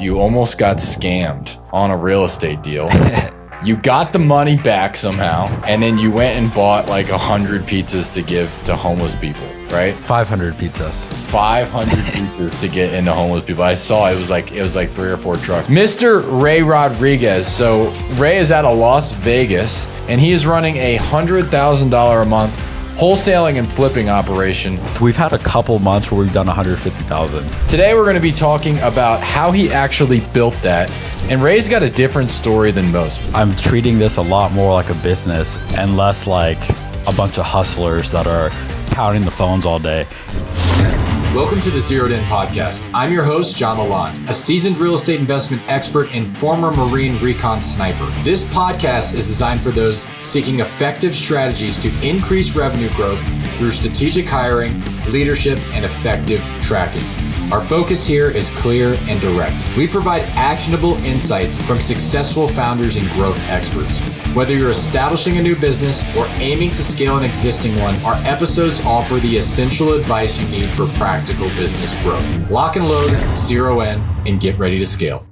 you almost got scammed on a real estate deal. You got the money back somehow, and then you went and bought like 100 pizzas to give to homeless people, right? 500 pizzas. 500 pizzas to get into homeless people. I saw it was like 3 or 4 trucks. Mr. Ray Rodriguez. So Ray is out of Las Vegas, and he is running a $100,000 a month wholesaling and flipping operation. We've had a couple months where we've done 150,000. Today we're going to be talking about how he actually built that. And Ray's got a different story than most. I'm treating this a lot more like a business and less like a bunch of hustlers that are pounding the phones all day. Welcome to the Zeroed In Podcast. I'm your host, John Lallande, a seasoned real estate investment expert and former Marine recon sniper. This podcast is designed for those seeking effective strategies to increase revenue growth through strategic hiring, leadership, and effective tracking. Our focus here is clear and direct. We provide actionable insights from successful founders and growth experts. Whether you're establishing a new business or aiming to scale an existing one, our episodes offer the essential advice you need for practical business growth. Lock and load, zero in, and get ready to scale.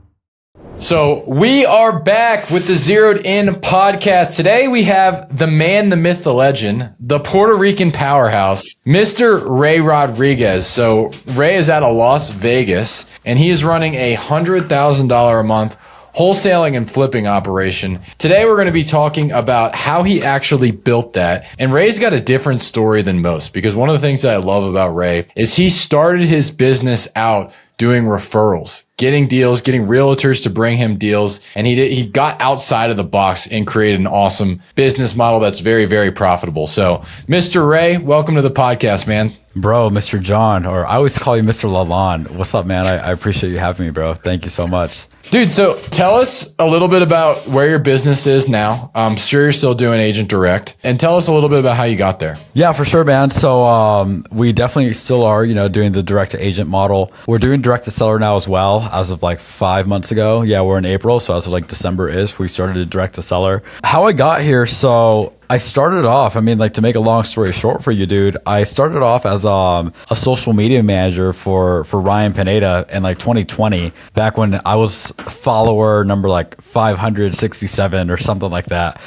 So we are back with the Zeroed In Podcast. Today we have the man, the myth, the legend, the Puerto Rican powerhouse, Mr. Ray Rodriguez. So Ray is out of Las Vegas, and he is running a $100,000 a month wholesaling and flipping operation. Today we're going to be talking about how he actually built that. And Ray's got a different story than most, because one of the things that I love about Ray is he started his business out doing referrals, getting deals, getting realtors to bring him deals. And he got outside of the box and created an awesome business model that's very, very profitable. So Mr. Ray, welcome to the podcast, man. Bro, Mr. John, or I always call you Mr. Lalande. What's up, man? I appreciate you having me, bro. Thank you so much. Dude, so tell us a little bit about where your business is now. I'm sure you're still doing agent direct, and tell us a little bit about how you got there. Yeah, for sure, man. So we definitely still are, doing the direct to agent model. We're doing direct to seller now as well, as of like 5 months ago. Yeah, we're in April, so as of like December-ish, we started a direct to seller. How I got here, so I started off, to make a long story short for you, dude, I started off as a social media manager for Ryan Pineda in like 2020, back when I was follower number like 567 or something like that.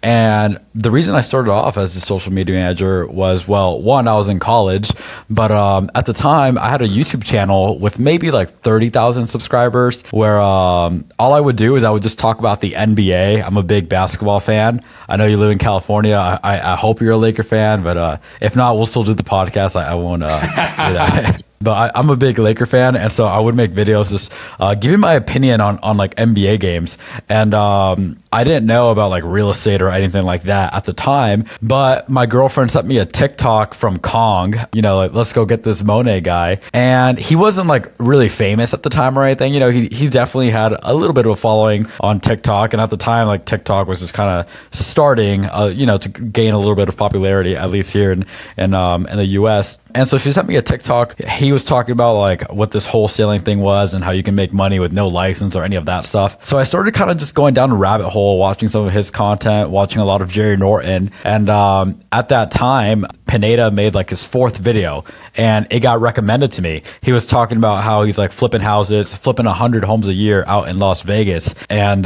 And the reason I started off as a social media manager was, well, one, I was in college, but at the time I had a YouTube channel with maybe like 30,000 subscribers where all I would do is I would just talk about the NBA. I'm a big basketball fan. I know you live in California. I hope you're a Laker fan, but if not, we'll still do the podcast. I won't do that. But I'm a big Laker fan, and so I would make videos just giving my opinion on like NBA games. And I didn't know about like real estate or anything like that at the time, but my girlfriend sent me a TikTok from Kong, like, let's go get this Monet guy. And he wasn't like really famous at the time or anything. He definitely had a little bit of a following on TikTok. And at the time, like, TikTok was just kind of starting, to gain a little bit of popularity, at least here in the US. And so she sent me a TikTok. He was talking about like what this wholesaling thing was and how you can make money with no license or any of that stuff. So I started kind of just going down a rabbit hole, watching some of his content, watching a lot of Jerry Norton. And at that time, Pineda made like his 4th video, and it got recommended to me. He was talking about how he's like flipping houses, flipping 100 homes a year out in Las Vegas. And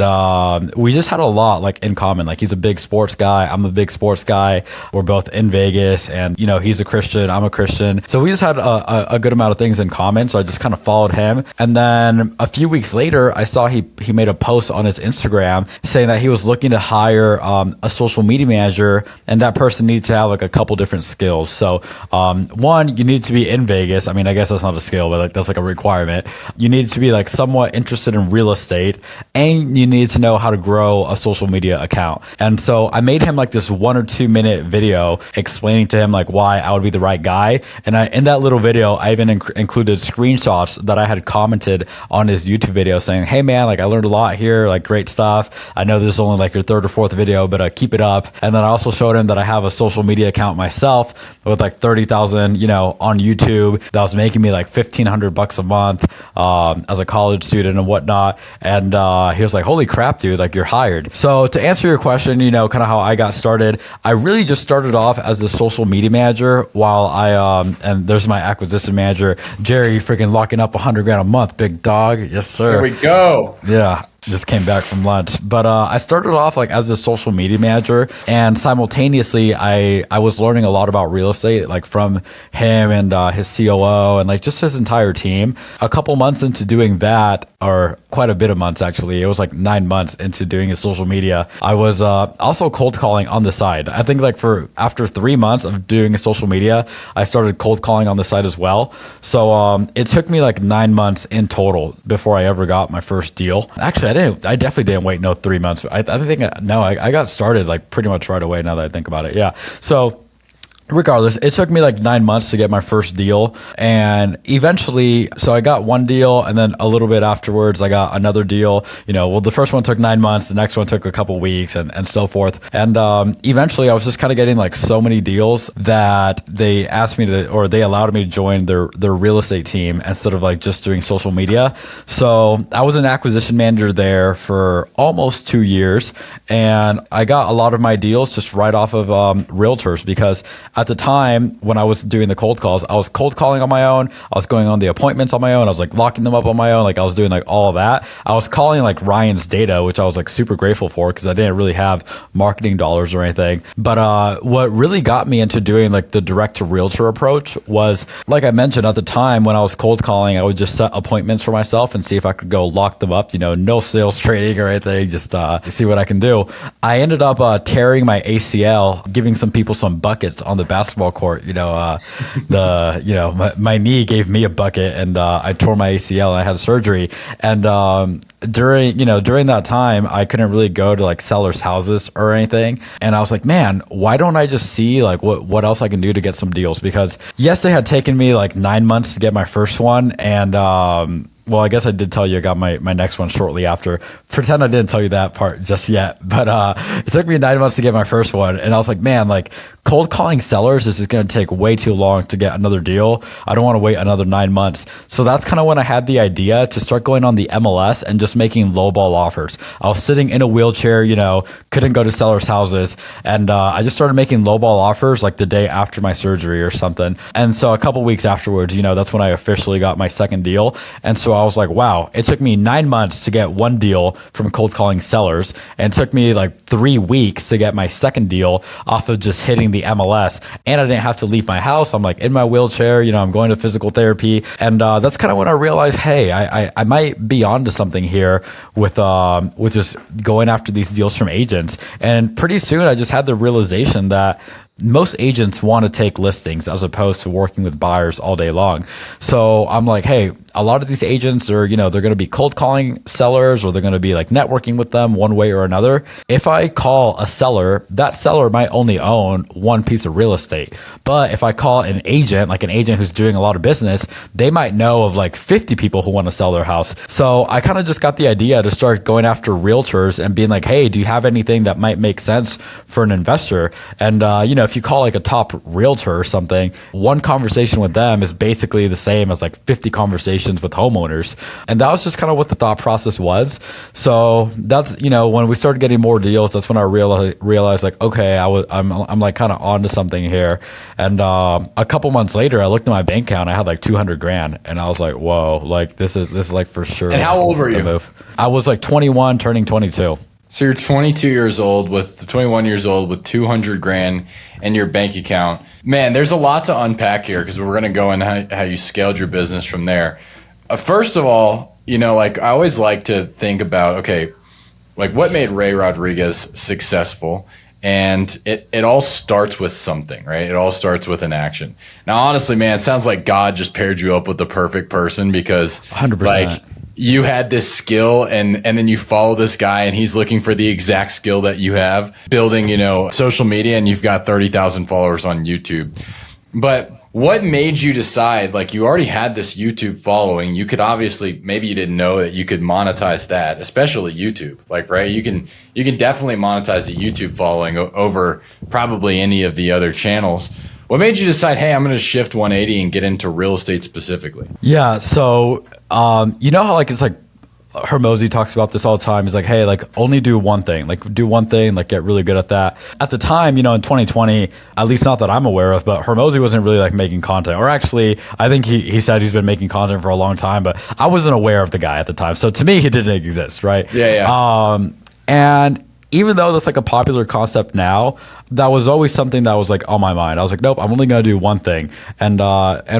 we just had a lot like in common. Like, he's a big sports guy. I'm a big sports guy. We're both in Vegas, and he's a Christian. I'm a Christian. So we just had a good amount of things in common. So I just kind of followed him. And then a few weeks later, I saw he made a post on his Instagram saying that he was looking to hire a social media manager, and that person needs to have like a couple different skills. So one, you need to be in Vegas. I guess that's not a skill, but like that's like a requirement. You need to be like somewhat interested in real estate, and you need to know how to grow a social media account. And so I made him like this 1 or 2 minute video explaining to him like why I would be the right guy. And in that little video, I even included screenshots that I had commented on his YouTube video saying, hey man, like I learned a lot here, like great stuff. I know this is only like your 3rd or 4th video, but keep it up. And then I also showed him that I have a social media account myself with like 30,000, on YouTube that was making me like $1,500 a month as a college student and whatnot. And he was like, holy crap, dude, like you're hired. So to answer your question, you know, kind of how I got started, I really just started off as a social media manager while and there's my acquisition manager, Jerry, freaking locking up $100,000 a month, big dog. Yes, sir. Here we go. Yeah. Just came back from lunch. But I started off like as a social media manager, and simultaneously I was learning a lot about real estate, like from him and his COO and like just his entire team. A couple months into doing that, or quite a bit of months actually, it was like 9 months into doing his social media, I was also cold calling on the side. I think like after 3 months of doing social media, I started cold calling on the side as well. So it took me like 9 months in total before I ever got my first deal. Actually, I definitely didn't wait 3 months. I got started like pretty much right away now that I think about it. Yeah. So regardless, it took me like 9 months to get my first deal, and eventually, so I got one deal, and then a little bit afterwards, I got another deal. You know, well, the first one took 9 months, the next one took a couple weeks, and so forth. And eventually, I was just kind of getting like so many deals that they asked me to, or they allowed me to join their real estate team instead of like just doing social media. So I was an acquisition manager there for almost 2 years, and I got a lot of my deals just right off of Realtors, because at the time when I was doing the cold calls, I was cold calling on my own. I was going on the appointments on my own. I was like locking them up on my own. Like I was doing like all of that. I was calling like Ryan's data, which I was like super grateful for because I didn't really have marketing dollars or anything. But what really got me into doing like the direct to realtor approach was, like I mentioned at the time when I was cold calling, I would just set appointments for myself and see if I could go lock them up, you know, no sales training or anything, just see what I can do. I ended up tearing my ACL, giving some people some buckets on the basketball court. You know, my knee gave me a bucket, and I tore my ACL and I had surgery. And during that time, I couldn't really go to like sellers' houses or anything. And I was like, man, why don't I just see like what else I can do to get some deals? Because yes, it had taken me like 9 months to get my first one, and well, I guess I did tell you I got my next one shortly after. Pretend I didn't tell you that part just yet. But it took me 9 months to get my first one. And I was like, man, like cold calling sellers is just going to take way too long to get another deal. I don't want to wait another 9 months. So that's kind of when I had the idea to start going on the MLS and just making lowball offers. I was sitting in a wheelchair, you know, couldn't go to sellers' houses. And I just started making lowball offers like the day after my surgery or something. And so a couple weeks afterwards, you know, that's when I officially got my second deal. And so I was like, wow, it took me 9 months to get one deal from cold calling sellers, and it took me like 3 weeks to get my second deal off of just hitting the MLS. And I didn't have to leave my house. I'm like in my wheelchair, you know, I'm going to physical therapy. And that's kind of when I realized, hey, I might be onto something here with just going after these deals from agents. And pretty soon I just had the realization that most agents want to take listings as opposed to working with buyers all day long. So I'm like, hey, a lot of these agents are, you know, they're going to be cold calling sellers, or they're going to be like networking with them one way or another. If I call a seller, that seller might only own one piece of real estate. But if I call an agent, like an agent who's doing a lot of business, they might know of like 50 people who want to sell their house. So I kind of just got the idea to start going after realtors and being like, hey, do you have anything that might make sense for an investor? And, you know, if you call like a top realtor or something, one conversation with them is basically the same as like 50 conversations with homeowners. And that was just kind of what the thought process was. So that's, you know, when we started getting more deals, that's when I realized like, okay, I'm like kind of onto something here. And a couple months later, I looked at my bank account, I had like 200 grand, and I was like, whoa, like this is like for sure. And how old were you? I was like 21 turning 22. So you're 22 years old with 21 years old with 200 grand in your bank account. Man, there's a lot to unpack here, because we're going to go into how you scaled your business from there. First of all, you know, like I always like to think about, okay, like what made Ray Rodriguez successful? And it all starts with something, right? It all starts with an action. Now, honestly, man, it sounds like God just paired you up with the perfect person, because 100%. Like you had this skill, and then you follow this guy, and he's looking for the exact skill that you have, building, you know, social media, and you've got 30,000 followers on YouTube. But what made you decide, like you already had this YouTube following, you could obviously, maybe you didn't know that you could monetize that, especially YouTube, like, right? You can definitely monetize the YouTube following over probably any of the other channels. What made you decide, hey, I'm going to shift 180 and get into real estate specifically? Yeah. So, you know how like it's like Hermosi talks about this all the time. He's like, hey, like only do one thing, like get really good at that. At the time, in 2020, at least not that I'm aware of, but Hermosi wasn't really like making content, or actually, I think he said he's been making content for a long time, but I wasn't aware of the guy at the time. So to me, he didn't exist, right? Yeah. And even though that's like a popular concept now, that was always something that was like on my mind. I was like, nope, I'm only going to do one thing. And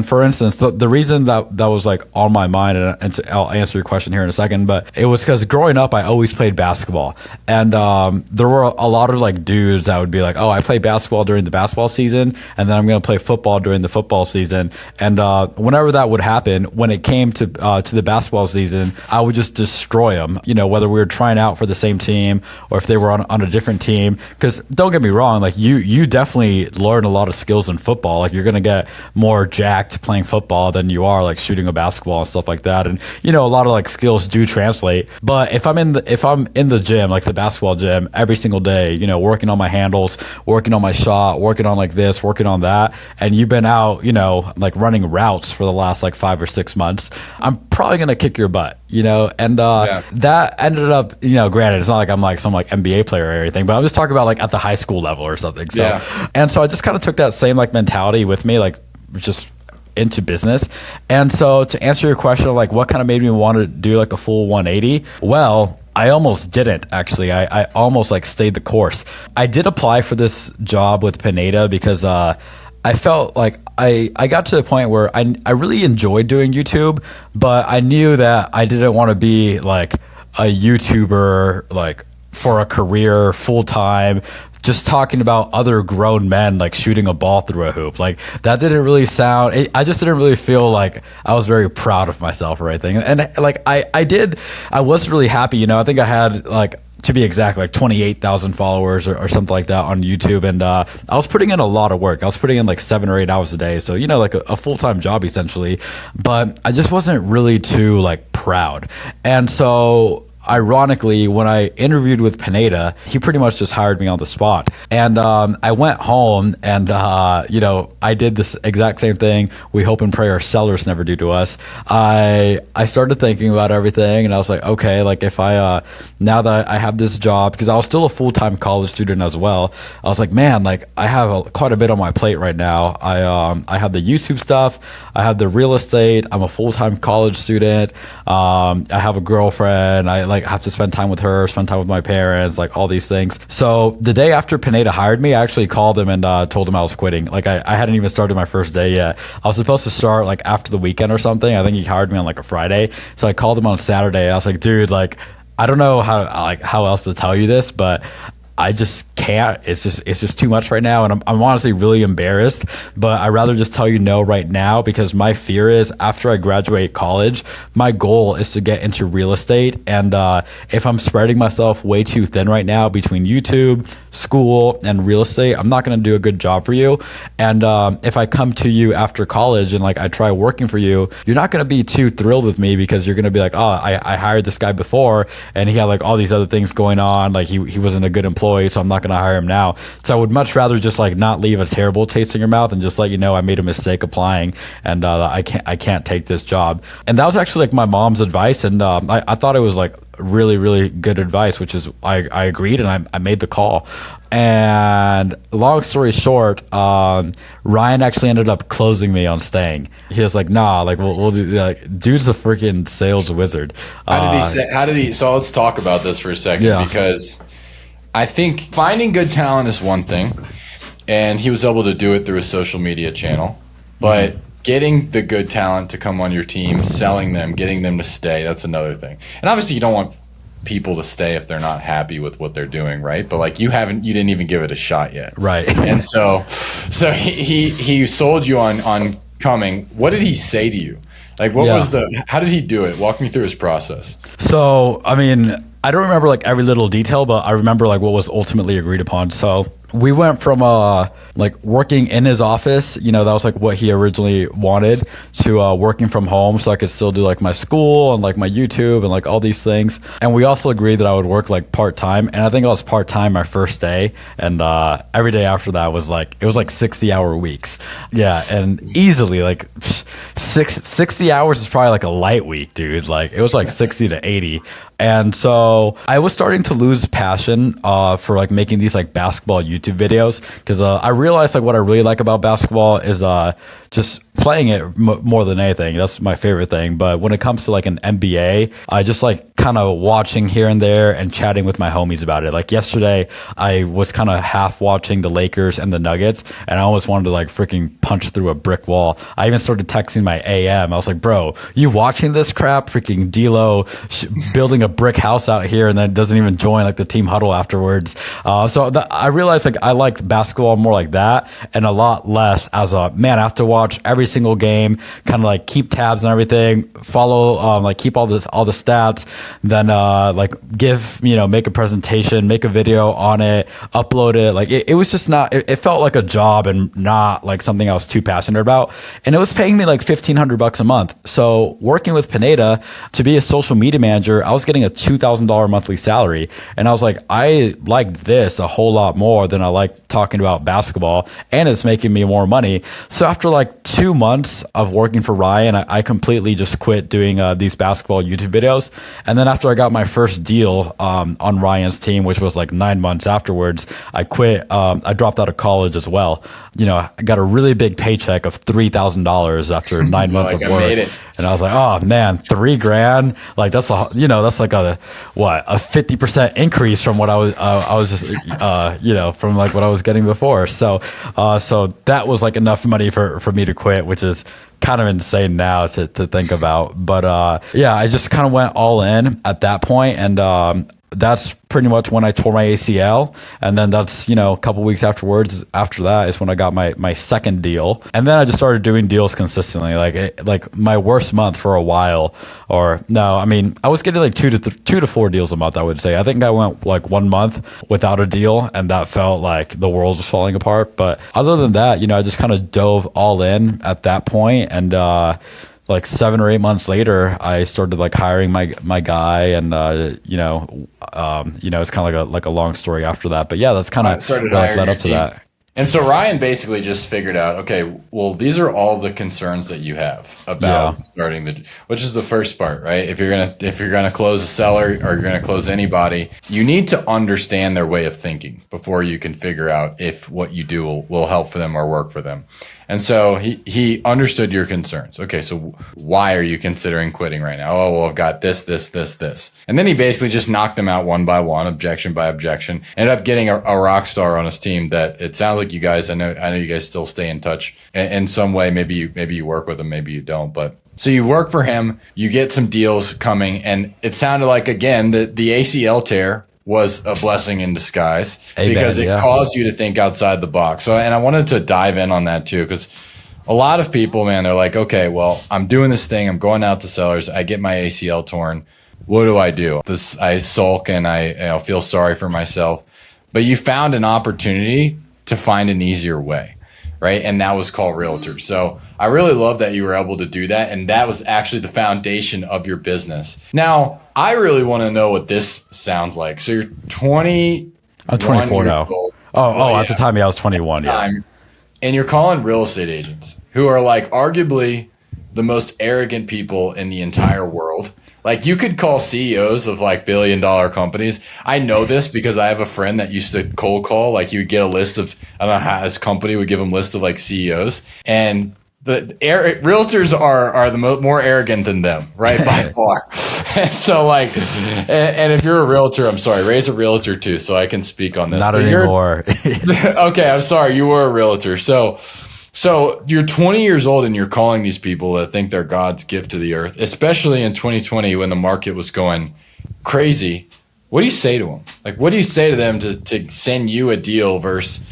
for instance, the reason that was like on my mind, and I'll answer your question here in a second, but it was because growing up, I always played basketball. And there were a lot of like dudes that would be like, oh, I play basketball during the basketball season, and then I'm going to play football during the football season. And whenever that would happen, when it came to the basketball season, I would just destroy them, whether we were trying out for the same team or if they were on a different team. Because don't get me wrong, like you definitely learn a lot of skills in football. Like you're gonna get more jacked playing football than you are like shooting a basketball and stuff like that. And a lot of like skills do translate. But if I'm in the gym, like the basketball gym, every single day, working on my handles, working on my shot, working on like this, working on that, and you've been out, like running routes for the last like 5 or 6 months, I'm probably gonna kick your butt. That ended up, granted, it's not like I'm like some like NBA player or anything, but I'm just talking about like at the high school level or something. So, and so I just kind of took that same like mentality with me, like just into business. And so to answer your question of like what kind of made me want to do like a full 180, well, I almost didn't actually. I almost like stayed the course. I did apply for this job with Pineda because I felt like I got to the point where I really enjoyed doing YouTube, but I knew that I didn't want to be like a YouTuber like for a career full time, just talking about other grown men like shooting a ball through a hoop. Like that didn't really sound, I just didn't really feel like I was very proud of myself or anything. And like I was really happy, I think I had like, to be exact, like 28,000 followers or something like that on YouTube. And I was putting in a lot of work. I was putting in like 7 or 8 hours a day. So, like a full-time job essentially. But I just wasn't really too like proud. And so ironically, when I interviewed with Pineda, he pretty much just hired me on the spot. And I went home and, I did this exact same thing we hope and pray our sellers never do to us. I started thinking about everything, and I was like, okay, like if I, now that I have this job, because I was still a full-time college student as well, I was like, man, like I have quite a bit on my plate right now. I have the YouTube stuff, I have the real estate, I'm a full-time college student, I have a girlfriend, I like have to spend time with her, spend time with my parents, like all these things. So the day after Pineda hired me, I actually called him and told him I was quitting. Like I hadn't even started my first day yet. I was supposed to start like after the weekend or something. I think he hired me on like a Friday. So I called him on Saturday. I was like, dude, like I don't know how else to tell you this, but I just can't. It's just too much right now, and I'm honestly really embarrassed. But I'd rather just tell you no right now, because my fear is after I graduate college, my goal is to get into real estate. And if I'm spreading myself way too thin right now between YouTube, school, and real estate, I'm not going to do a good job for you. And if I come to you after college and like I try working for you, you're not going to be too thrilled with me, because you're going to be like, oh, I hired this guy before and he had like all these other things going on, like he wasn't a good employee, so I'm not going to hire him now. So I would much rather just like not leave a terrible taste in your mouth and just let you know I made a mistake applying, and I can't take this job. And that was actually like my mom's advice, and I thought it was like really, really good advice, which is I agreed, and I made the call. And long story short, Ryan actually ended up closing me on staying. He was like, nah, like we'll do, like, dude's a freaking sales wizard. How did he, so let's talk about this for a second, because I think finding good talent is one thing, and he was able to do it through a social media channel, but getting the good talent to come on your team, selling them, getting them to stay, that's another thing. And obviously you don't want people to stay if they're not happy with what they're doing, right? But like you didn't even give it a shot yet. Right. And so he sold you on coming. What did he say to you? Like how did he do it? Walk me through his process. So, I mean, I don't remember like every little detail, but I remember like what was ultimately agreed upon. So we went from like working in his office, that was like what he originally wanted, to working from home so I could still do like my school and like my YouTube and like all these things. And we also agreed that I would work like part-time, and I think I was part-time my first day, and every day after that was like, it was like 60-hour weeks. Yeah, and easily like 60 hours is probably like a light week, dude. Like it was like 60 to 80. And so I was starting to lose passion for like making these like basketball YouTube videos, because I realized like what I really like about basketball is just playing it more than anything. That's my favorite thing. But when it comes to like an NBA, I just like kind of watching here and there and chatting with my homies about it. Like yesterday, I was kind of half watching the Lakers and the Nuggets, and I almost wanted to like freaking punch through a brick wall. I even started texting my AM. I was like, bro, you watching this crap? Freaking D'Lo building a brick house out here and then doesn't even join like the team huddle afterwards. I realized like I liked basketball more like that, and a lot less as a man. I have to watch every single game, kind of like keep tabs and everything, follow like keep all the stats, then like give make a presentation, make a video on it, upload it. Like it was just not. It felt like a job and not like something I was too passionate about. And it was paying me like $1,500 a month. So working with Pineda to be a social media manager, I was getting a $2,000 monthly salary, and I was like, I like this a whole lot more than I like talking about basketball, and it's making me more money. So after like 2 months of working for Ryan, I completely just quit doing these basketball YouTube videos. And then after I got my first deal on Ryan's team, which was like 9 months afterwards, I quit. I dropped out of college as well. I got a really big paycheck of $3,000 after 9 months of work. And I was like, oh man, $3,000. Like that's that's like a 50% increase from what I was just, from like what I was getting before. So that was like enough money for me to quit, which is kind of insane now to think about. But I just kind of went all in at that point, and that's pretty much when I tore my ACL. And then that's, a couple weeks after that is when I got my second deal. And then I just started doing deals consistently, like my worst month for a while, or no, I mean, I was getting like two to four deals a month, I would say. I think I went like 1 month without a deal, and that felt like the world was falling apart. But other than that, I just kind of dove all in at that point. And like 7 or 8 months later, I started like hiring my guy, and it's kind of like a long story after that. But yeah, that's kind of what led up to that. And so Ryan basically just figured out, okay, well, these are all the concerns that you have about starting which is the first part, right? If you're gonna close a seller, or you're gonna close anybody, you need to understand their way of thinking before you can figure out if what you do will help for them or work for them. And so he understood your concerns. Okay, so why are you considering quitting right now? Oh, well, I've got this. And then he basically just knocked them out one by one, objection by objection. Ended up getting a rock star on his team that it sounds like you guys, I know you guys still stay in touch in some way. Maybe you work with him, maybe you don't. But so you work for him, you get some deals coming, and it sounded like, again, the ACL tear was a blessing in disguise, because it caused you to think outside the box. So, and I wanted to dive in on that too, because a lot of people, man, they're like, okay, well, I'm doing this thing. I'm going out to sellers. I get my ACL torn. What do? I sulk and I feel sorry for myself. But you found an opportunity to find an easier way, right? And that was called Realtor. So I really love that you were able to do that. And that was actually the foundation of your business. Now, I really want to know what this sounds like. So you're 20. I'm 24 now. Old. At the time, I was 21. Yeah. And you're calling real estate agents who are like arguably the most arrogant people in the entire world. Like you could call CEOs of like $1 billion companies. I know this because I have a friend that used to cold call. Like you would get a list of, I don't know how his company would give him a list of like CEOs, and realtors are the more arrogant than them, right? By far. And so like, and if you're a realtor, I'm sorry, Ray's a realtor too, so I can speak on this. Not anymore. Okay, I'm sorry, you were a realtor. So you're 20 years old and you're calling these people that think they're God's gift to the earth, especially in 2020 when the market was going crazy. What do you say to them? Like, what do you say to them to send you a deal versus,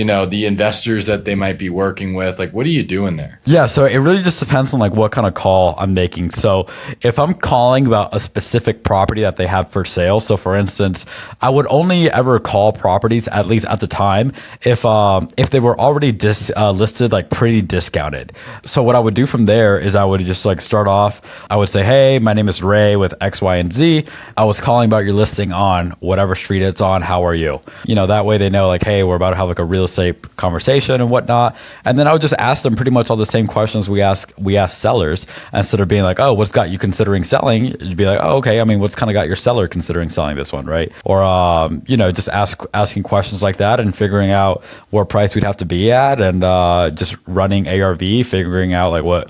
the investors that they might be working with? Like, what are you doing there? Yeah, so it really just depends on like what kind of call I'm making. So if I'm calling about a specific property that they have for sale, so for instance, I would only ever call properties, at least at the time, if they were already listed like pretty discounted. So what I would do from there is I would just like start off. I would say, hey, my name is Ray with X, Y, and Z. I was calling about your listing on whatever street it's on. How are you? That way they know like, hey, we're about to have like a real estate conversation and whatnot. And then I would just ask them pretty much all the same questions we ask sellers, instead of being like, oh, what's got you considering selling? You'd be like, oh, okay. I mean, what's kind of got your seller considering selling this one, right? Or just asking questions like that and figuring out what price we'd have to be at, and just running ARV, figuring out like what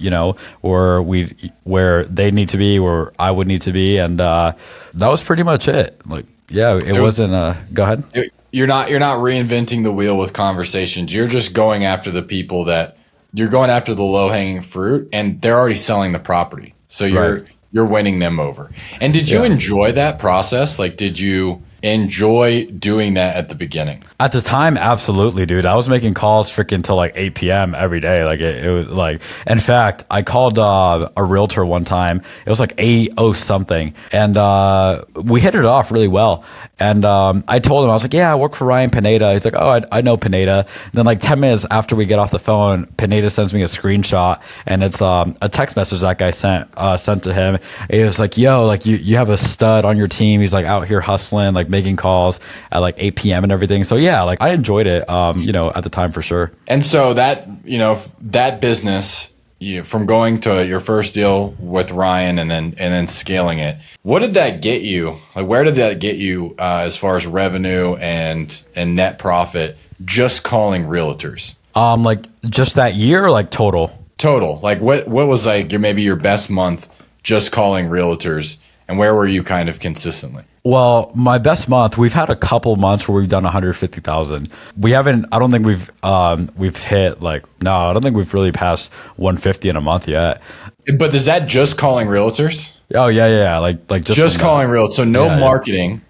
where they need to be, where I would need to be, and that was pretty much it. Like, yeah, it wasn't. Go ahead. You're not reinventing the wheel with conversations. You're just going after the people that you're going after the low hanging fruit, and they're already selling the property. So you're winning them over. And did you enjoy that process? Like, did you enjoy doing that at the beginning? At the time, absolutely, dude. I was making calls freaking till like 8 p.m. every day. Like it was like, in fact, I called a realtor one time. It was like 8:00 something, and we hit it off really well. And I told him, I was like, yeah, I work for Ryan Pineda. He's like, oh, I know Pineda. And then like 10 minutes after we get off the phone, Pineda sends me a screenshot, and it's a text message that guy sent to him. He was like, yo, like you have a stud on your team. He's like out here hustling, like making calls at like 8 p.m. and everything. So yeah, like I enjoyed it, at the time for sure. And so that, that business, from going to your first deal with Ryan and then scaling it, what did that get you? Like, where did that get you as far as revenue and net profit, just calling realtors? Like just that year, or like total? Total. Like what was like maybe your best month just calling realtors, and where were you kind of consistently? Well, my best month, we've had a couple months where we've done 150,000. We haven't, I don't think we've hit like, no, I don't think we've really passed 150 in a month yet. But is that just calling realtors? Oh yeah. Like just calling realtors. So no marketing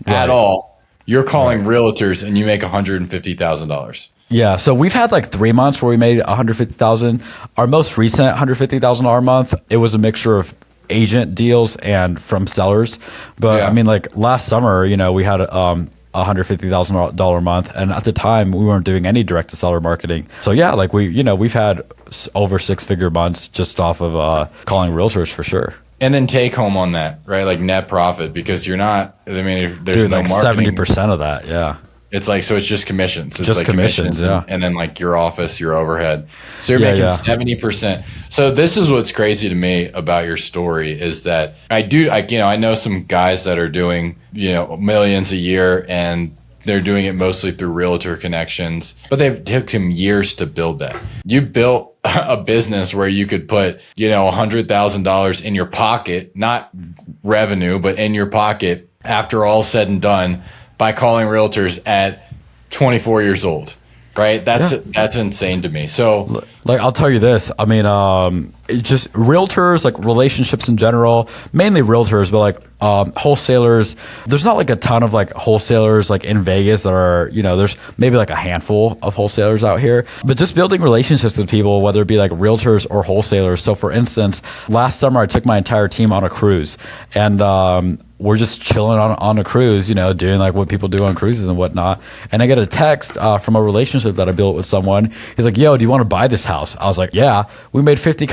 at all. You're calling realtors and you make $150,000. Yeah, so we've had like 3 months where we made 150,000. Our most recent $150,000 month, it was a mixture of agent deals and from sellers. But I mean, like last summer, we had $150,000 month, and at the time we weren't doing any direct to seller marketing. So yeah, like we've had over 6-figure months just off of calling realtors for sure. And then take home on that, right? Like net profit, because you're not, I mean, there's no like marketing. 70% of that. Yeah. It's like, so it's just commissions. It's just like commissions, yeah. And then like your office, your overhead. So you're making 70%. So this is what's crazy to me about your story is that I know some guys that are doing, millions a year, and they're doing it mostly through realtor connections, but they took him years to build that. You built a business where you could put, $100,000 in your pocket, not revenue, but in your pocket after all said and done, by calling realtors at 24 years old, right? That's insane to me. So, like, I'll tell you this. I mean, just realtors, like relationships in general, mainly realtors, but like wholesalers. There's not like a ton of like wholesalers like in Vegas that are, there's maybe like a handful of wholesalers out here. But just building relationships with people, whether it be like realtors or wholesalers. So, for instance, last summer I took my entire team on a cruise, and we're just chilling on a cruise, doing like what people do on cruises and whatnot. And I get a text from a relationship that I built with someone. He's like, yo, do you want to buy this house? I was like, yeah. We made 50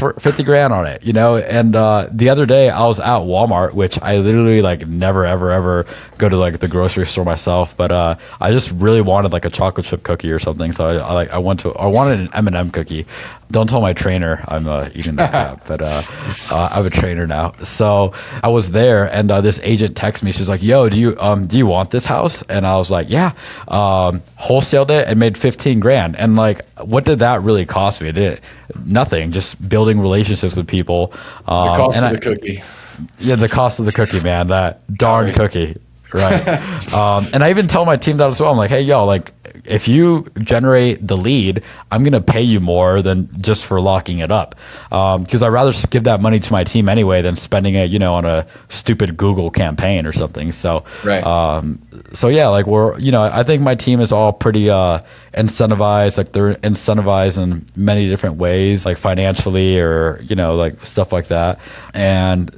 grand on it, And the other day I was at Walmart, which I literally like never, ever go to like the grocery store myself. But I just really wanted like a chocolate chip cookie or something. So I wanted an M&M cookie. Don't tell my trainer I'm eating that crap, but I have a trainer now. So I was there, and this agent texted me. She's like, "Yo, do you want this house?" And I was like, "Yeah." Wholesaled it and made 15 grand. And like, what did that really cost me? It did nothing. Just building relationships with people. The cost of the cookie. Yeah, the cost of the cookie, man. That darn cookie. Right. And I even tell my team that as well. I'm like, hey, yo, like, if you generate the lead, I'm going to pay you more than just for locking it up. Because I'd rather give that money to my team anyway than spending it, on a stupid Google campaign or something. So, Right. So yeah, like I think my team is all pretty incentivized. Like they're incentivized in many different ways, like financially or, like stuff like that. And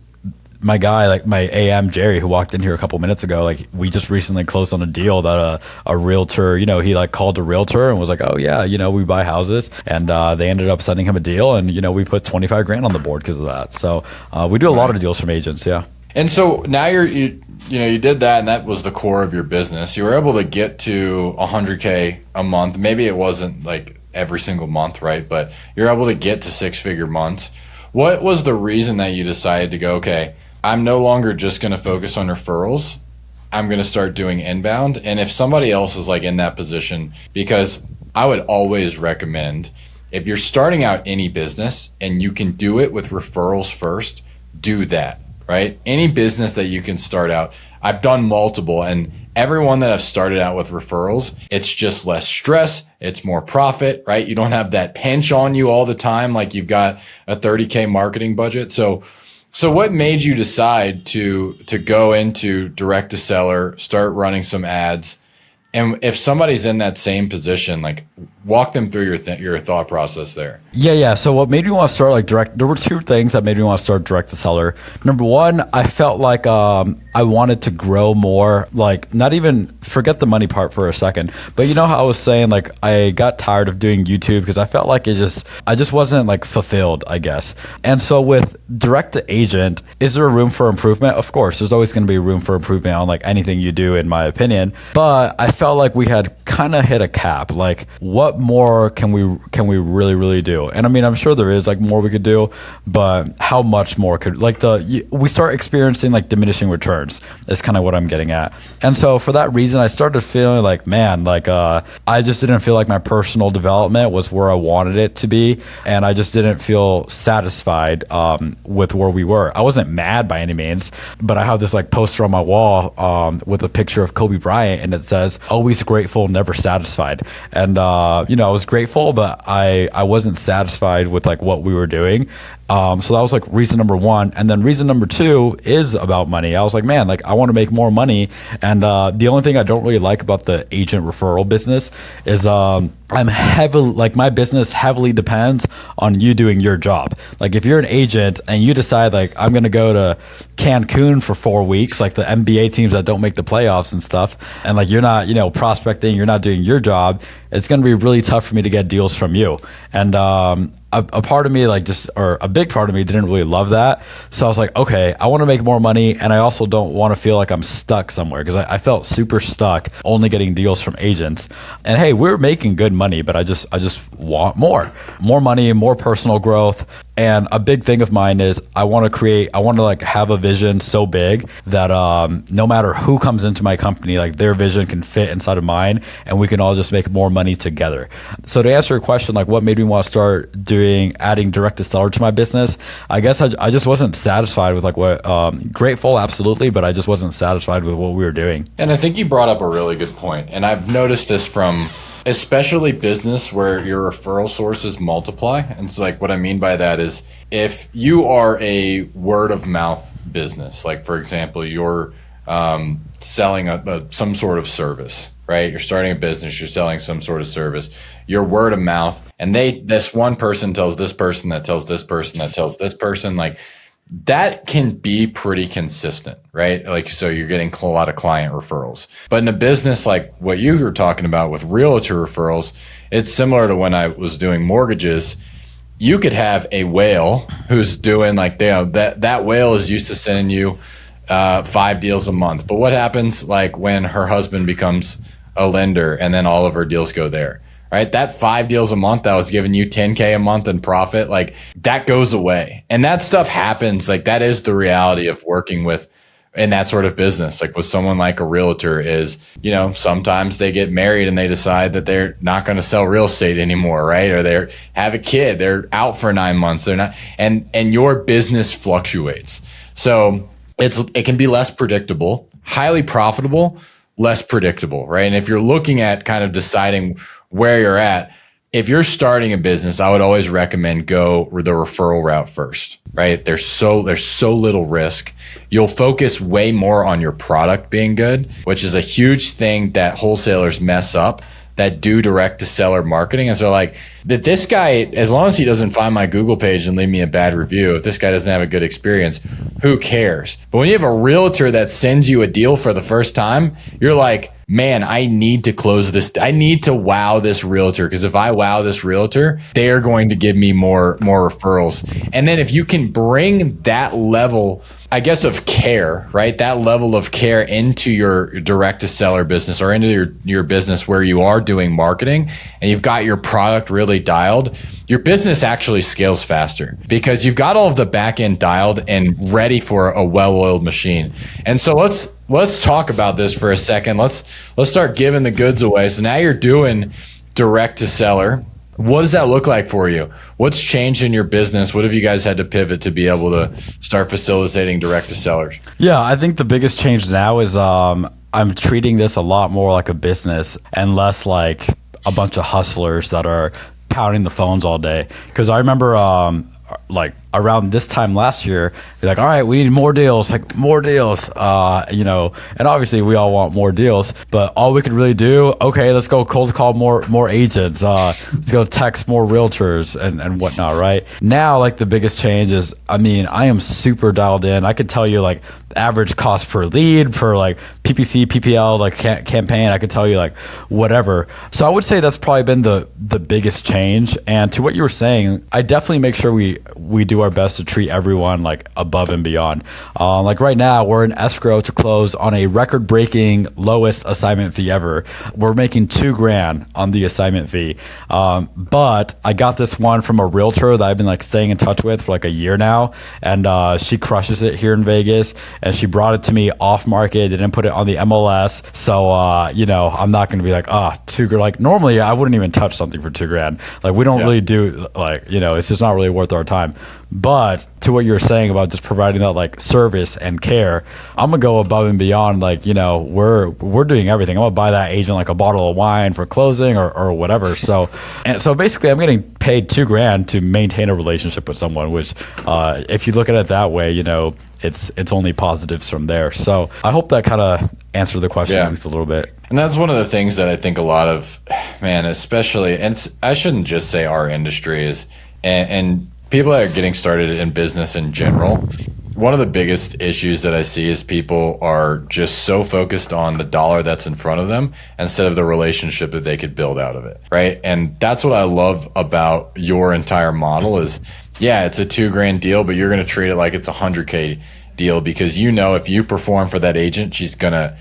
my guy, like my AM Jerry, who walked in here a couple minutes ago, like we just recently closed on a deal that a realtor, he like called a realtor and was like, oh yeah, we buy houses, and they ended up sending him a deal, and we put 25 grand on the board because of that. So we do a lot of deals from agents, yeah. And so now you did that, and that was the core of your business. You were able to get to 100K a month. Maybe it wasn't like every single month, right? But you're able to get to 6-figure months. What was the reason that you decided to go, okay, I'm no longer just going to focus on referrals. I'm going to start doing inbound. And if somebody else is like in that position, because I would always recommend, if you're starting out any business and you can do it with referrals first, do that, right? Any business that you can start out. I've done multiple, and everyone that I've started out with referrals, it's just less stress. It's more profit, right? You don't have that pinch on you all the time. Like you've got a 30K marketing budget. So what made you decide to go into direct to seller, start running some ads? And if somebody's in that same position, like walk them through your thought process there. Yeah. So what made me want to start like direct, there were two things that made me want to start direct to seller. Number one, I felt like I wanted to grow more, like not even forget the money part for a second, but how I was saying, like I got tired of doing YouTube because I felt like I just wasn't like fulfilled, I guess. And so with direct to agent, is there room for improvement? Of course, there's always going to be room for improvement on like anything you do, in my opinion. But I felt like we had kind of hit a cap. Like what more can we really, really do? And I mean, I'm sure there is like more we could do, but how much more could we start experiencing like diminishing returns is kind of what I'm getting at. And so for that reason, I started feeling like, man, like I just didn't feel like my personal development was where I wanted it to be. And I just didn't feel satisfied with where we were. I wasn't mad by any means, but I have this like poster on my wall with a picture of Kobe Bryant, and it says, always grateful, never satisfied. And I was grateful, but I wasn't satisfied with like what we were doing. So that was like reason number one. And then reason number two is about money. I was like, man, like I want to make more money. And the only thing I don't really like about the agent referral business is my business heavily depends on you doing your job. Like if you're an agent and you decide like I'm going to go to Cancun for 4 weeks, like the NBA teams that don't make the playoffs and stuff, and like you're not, prospecting, you're not doing your job, it's going to be really tough for me to get deals from you. And a part of me a big part of me didn't really love that. So I was like, okay, I want to make more money, and I also don't want to feel like I'm stuck somewhere, because I felt super stuck only getting deals from agents. And hey, we're making good money, but I just want more money, more personal growth. And a big thing of mine is I want to like have a vision so big that no matter who comes into my company, like their vision can fit inside of mine, and we can all just make more money together. So to answer your question, like what made me want to start adding direct to seller to my business, I guess I just wasn't satisfied with like what grateful, absolutely, but I just wasn't satisfied with what we were doing. And I think you brought up a really good point. And I've noticed this from especially business where your referral sources multiply. And so like what I mean by that is if you are a word of mouth business, like for example, you're selling some sort of service, right? You're starting a business, you're selling some sort of service, your word of mouth, and this one person tells this person that tells this person that tells this person, like that can be pretty consistent, right? Like, so you're getting a lot of client referrals. But in a business like what you were talking about with realtor referrals, it's similar to when I was doing mortgages. You could have a whale who's doing like, that whale is used to sending you 5 deals a month. But what happens like when her husband becomes a lender and then all of her deals go there, right? That 5 deals a month that was giving you 10K a month in profit, like that goes away. And that stuff happens. Like that is the reality of working in that sort of business. Like with someone like a realtor is, sometimes they get married and they decide that they're not going to sell real estate anymore, right? Or they have a kid, they're out for 9 months. They're not, and your business fluctuates. So it can be less predictable, highly profitable, less predictable, right? And if you're looking at kind of deciding where you're at, if you're starting a business, I would always recommend go the referral route first, right? There's so little risk. You'll focus way more on your product being good, which is a huge thing that wholesalers mess up that do direct to seller marketing. And so like that this guy, as long as he doesn't find my Google page and leave me a bad review, if this guy doesn't have a good experience, who cares? But when you have a realtor that sends you a deal for the first time, you're like, man, I need to close this. I need to wow this realtor, because if I wow this realtor, they are going to give me more referrals. And then if you can bring that level, I guess, of care, right? That level of care into your direct to seller business or into your business where you are doing marketing and you've got your product really dialed, your business actually scales faster because you've got all of the back end dialed and ready for a well-oiled machine. And so let's talk about this for a second. Let's start giving the goods away. So now you're doing direct to seller. What does that look like for you? What's changed in your business? What have you guys had to pivot to be able to start facilitating direct to sellers? Yeah, I think the biggest change now is I'm treating this a lot more like a business and less like a bunch of hustlers that are pounding the phones all day. Because I remember like around this time last year, they're like, all right, we need more deals, and obviously we all want more deals, but all we could really do, okay, let's go cold call more agents, let's go text more realtors and whatnot, right? Now, like the biggest change is, I am super dialed in. I could tell you like average cost per lead for like PPC, PPL, like campaign. I could tell you like whatever. So I would say that's probably been the biggest change. And to what you were saying, I definitely make sure we do our best to treat everyone like above and beyond. Like right now, we're in escrow to close on a record-breaking lowest assignment fee ever. We're making $2,000 on the assignment fee. But I got this one from a realtor that I've been like staying in touch with for like a year now, and she crushes it here in Vegas. And she brought it to me off market, didn't put it on the MLS. So I'm not going to be like, $2,000. Like normally, I wouldn't even touch something for $2,000. Like we don't really do it's just not really worth our time. But to what you were saying about just providing that like service and care, I'm gonna go above and beyond. Like we're doing everything. I'm gonna buy that agent like a bottle of wine for closing or whatever. So basically, I'm getting paid $2,000 to maintain a relationship with someone. Which, if you look at it that way, it's only positives from there. So I hope that kind of answered the question at least a little bit. And that's one of the things that I think a lot of, especially, and I shouldn't just say our industry is, and people that are getting started in business in general, one of the biggest issues that I see is people are just so focused on the dollar that's in front of them instead of the relationship that they could build out of it, right? And that's what I love about your entire model is, it's a $2,000 deal, but you're going to treat it like it's a $100K deal because if you perform for that agent, she's gonna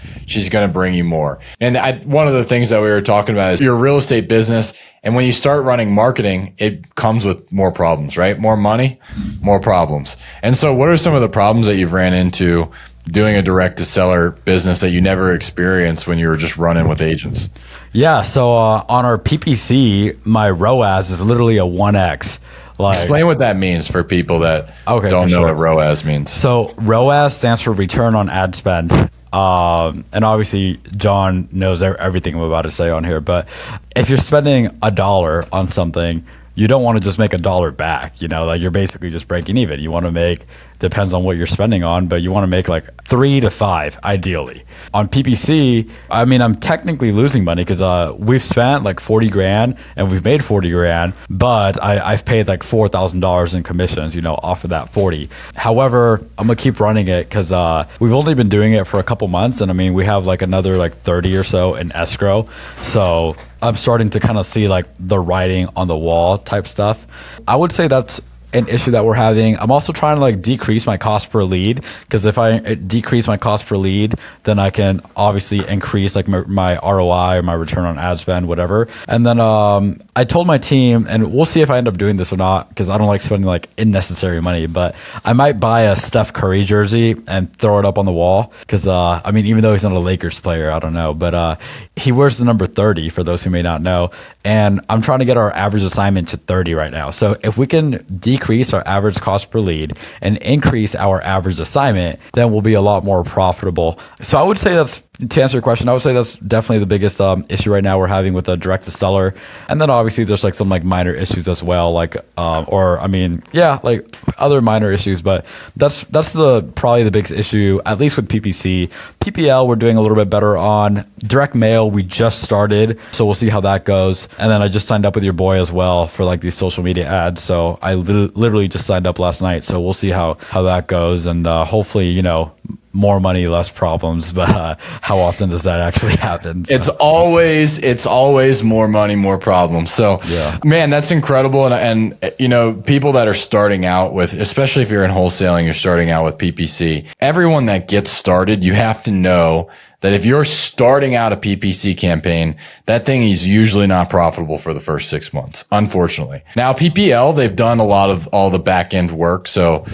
bring you more. And one of the things that we were talking about is your real estate business. And when you start running marketing, it comes with more problems, right? More money, more problems. And so what are some of the problems that you've ran into doing a direct to seller business that you never experienced when you were just running with agents? Yeah. So on our PPC, my ROAS is literally a 1X. Explain what that means for people that don't know what ROAS means. So ROAS stands for return on ad spend. And obviously John knows everything I'm about to say on here, but if you're spending $1 on something, you don't want to just make $1 back, like you're basically just breaking even. You want to make, depends on what you're spending on, but you want to make like 3 to 5 ideally. On PPC, I'm technically losing money because we've spent like $40,000 and we've made $40,000, but I've paid like $4,000 in commissions, off of that 40. However, I'm gonna keep running it because we've only been doing it for a couple months, and we have like another like 30 or so in escrow. So I'm starting to kind of see like the writing on the wall type stuff. I would say that's an issue that we're having. I'm also trying to like decrease my cost per lead, because if I decrease my cost per lead, then I can obviously increase like my ROI or my return on ad spend, whatever. And then I told my team, and we'll see if I end up doing this or not, because I don't like spending like unnecessary money, but I might buy a Steph Curry jersey and throw it up on the wall, because even though he's not a Lakers player, I don't know, but he wears the number 30 for those who may not know, and I'm trying to get our average assignment to 30 right now. So if we can decrease our average cost per lead and increase our average assignment, then we'll be a lot more profitable. So I would say that's to answer your question, I would say that's definitely the biggest issue right now we're having with the direct to seller. And then obviously there's like some like minor issues as well, like like other minor issues, but that's probably the biggest issue, at least with PPC. PPL we're doing a little bit better on. Direct mail we just started, so we'll see how that goes. And then I just signed up with your boy as well for like these social media ads. So I literally just signed up last night, so we'll see how that goes, and hopefully, you know, more money, less problems. But how often does that actually happen? So. It's always more money, more problems. So, yeah. Man, that's incredible. And you know, people that are starting out with, especially if you're in wholesaling, you're starting out with PPC. Everyone that gets started, you have to know that if you're starting out a PPC campaign, that thing is usually not profitable for the first 6 months, unfortunately. Now, PPL, they've done a lot of all the back end work. So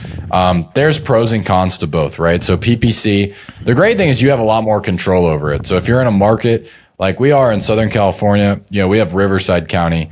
there's pros and cons to both, right? So PPC, the great thing is you have a lot more control over it. So if you're in a market like we are in Southern California, you know, we have Riverside County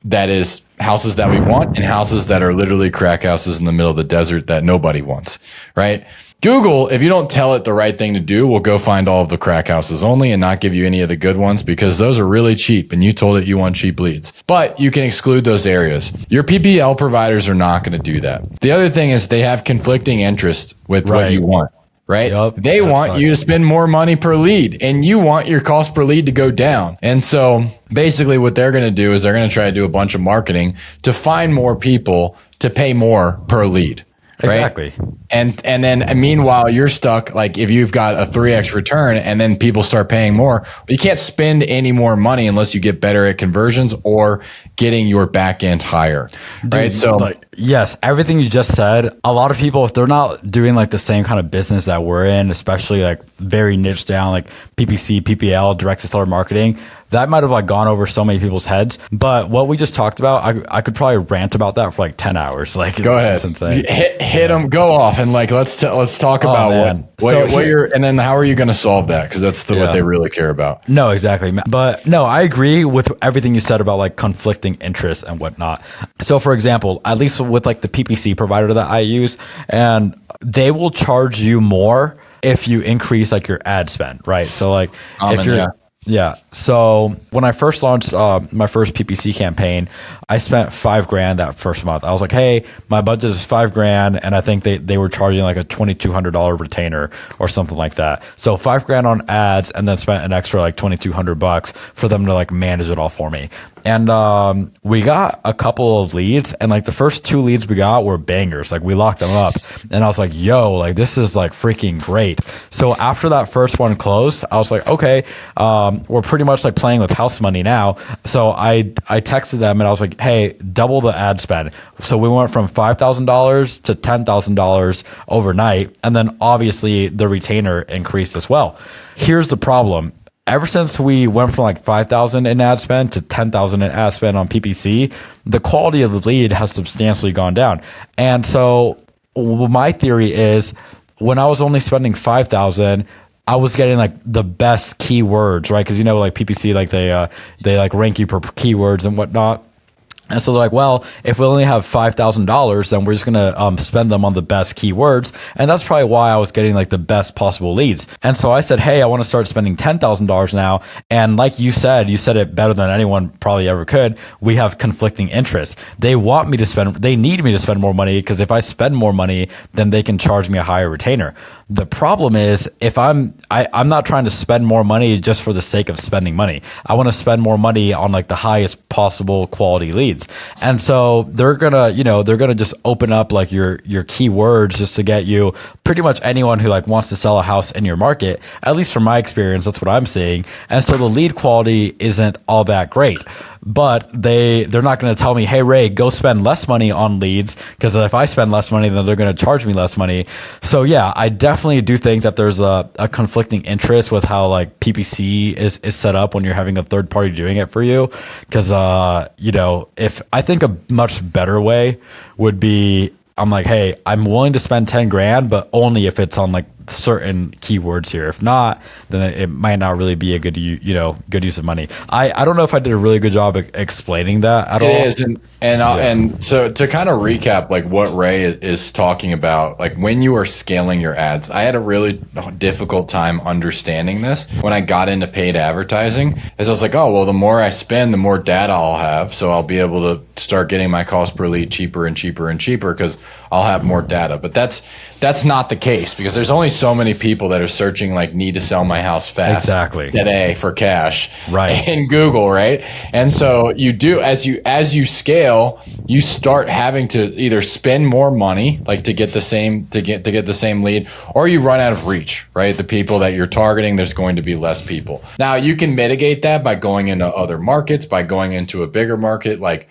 that is houses that we want and houses that are literally crack houses in the middle of the desert that nobody wants, right? Google, if you don't tell it the right thing to do, will go find all of the crack houses only and not give you any of the good ones because those are really cheap and you told it you want cheap leads. But you can exclude those areas. Your PPL providers are not going to do that. The other thing is they have conflicting interests with what you want, right? Yep, they want you to spend more money per lead and you want your cost per lead to go down. And so basically what they're going to do is they're going to try to do a bunch of marketing to find more people to pay more per lead. Exactly. Right? And then meanwhile, you're stuck. Like if you've got a 3x return and then people start paying more, you can't spend any more money unless you get better at conversions or getting your back end higher. Dude, right. So yes, everything you just said, a lot of people, if they're not doing like the same kind of business that we're in, especially like very niche down, like PPC, PPL, direct to seller marketing, that might have like gone over so many people's heads. But what we just talked about, I could probably rant about that for like 10 hours. Like, go ahead, it's insane. Hit them, go off, and like let's talk about what you're, and then how are you going to solve that? Because that's what they really care about. No, exactly. But no, I agree with everything you said about like conflicting interests and whatnot. So for example, at least with like the PPC provider that I use, and they will charge you more if you increase like your ad spend, right? So like if you're yeah. So when I first launched my first PPC campaign, I spent $5,000 that first month. I was like, hey, my budget is $5,000, and I think they were charging like a $2,200 retainer or something like that. So $5,000 on ads, and then spent an extra like $2,200 for them to like manage it all for me. And we got a couple of leads, and like the first 2 leads we got were bangers. Like we locked them up, and I was like, yo, like this is like freaking great. So after that first one closed, I was like, okay, we're pretty much like playing with house money now. So I texted them and I was like, hey, double the ad spend. So we went from $5,000 to $10,000 overnight, and then obviously the retainer increased as well. Here's the problem. Ever since we went from like $5,000 in ad spend to $10,000 in ad spend on PPC, the quality of the lead has substantially gone down. And so my theory is when I was only spending $5,000, I was getting like the best keywords, right? Because you know, like PPC, like they like rank you per keywords and whatnot. And so they're like, well, if we only have $5,000, then we're just going to spend them on the best keywords. And that's probably why I was getting like the best possible leads. And so I said, hey, I want to start spending $10,000 now. And like you said it better than anyone probably ever could. We have conflicting interests. They need me to spend more money, because if I spend more money, then they can charge me a higher retainer. The problem is if I'm not trying to spend more money just for the sake of spending money. I want to spend more money on like the highest possible quality leads. And so they're gonna just open up like your keywords just to get you pretty much anyone who like wants to sell a house in your market. At least from my experience, that's what I'm seeing. And so the lead quality isn't all that great. But they're not going to tell me, hey, Ray, go spend less money on leads, because if I spend less money, then they're going to charge me less money. So yeah, I definitely do think that there's a conflicting interest with how like PPC is set up when you're having a third party doing it for you. Because if I think a much better way would be, I'm like, hey, I'm willing to spend $10,000, but only if it's on like certain keywords here. If not, then it might not really be a good good use of money. I don't know if I did a really good job explaining that at all. It is, and so to kind of recap, like what Ray is talking about, like when you are scaling your ads, I had a really difficult time understanding this when I got into paid advertising, as I was like, oh well, the more I spend, the more data I'll have, so I'll be able to start getting my cost per lead cheaper and cheaper and cheaper because I'll have more data. But that's not the case, because there's only so many people that are searching like need to sell my house fast today for cash, right, in Google, right? And so you do, as you scale, you start having to either spend more money like to get the same lead, or you run out of reach, right? The people that you're targeting, there's going to be less people. Now you can mitigate that by going into other markets, by going into a bigger market. Like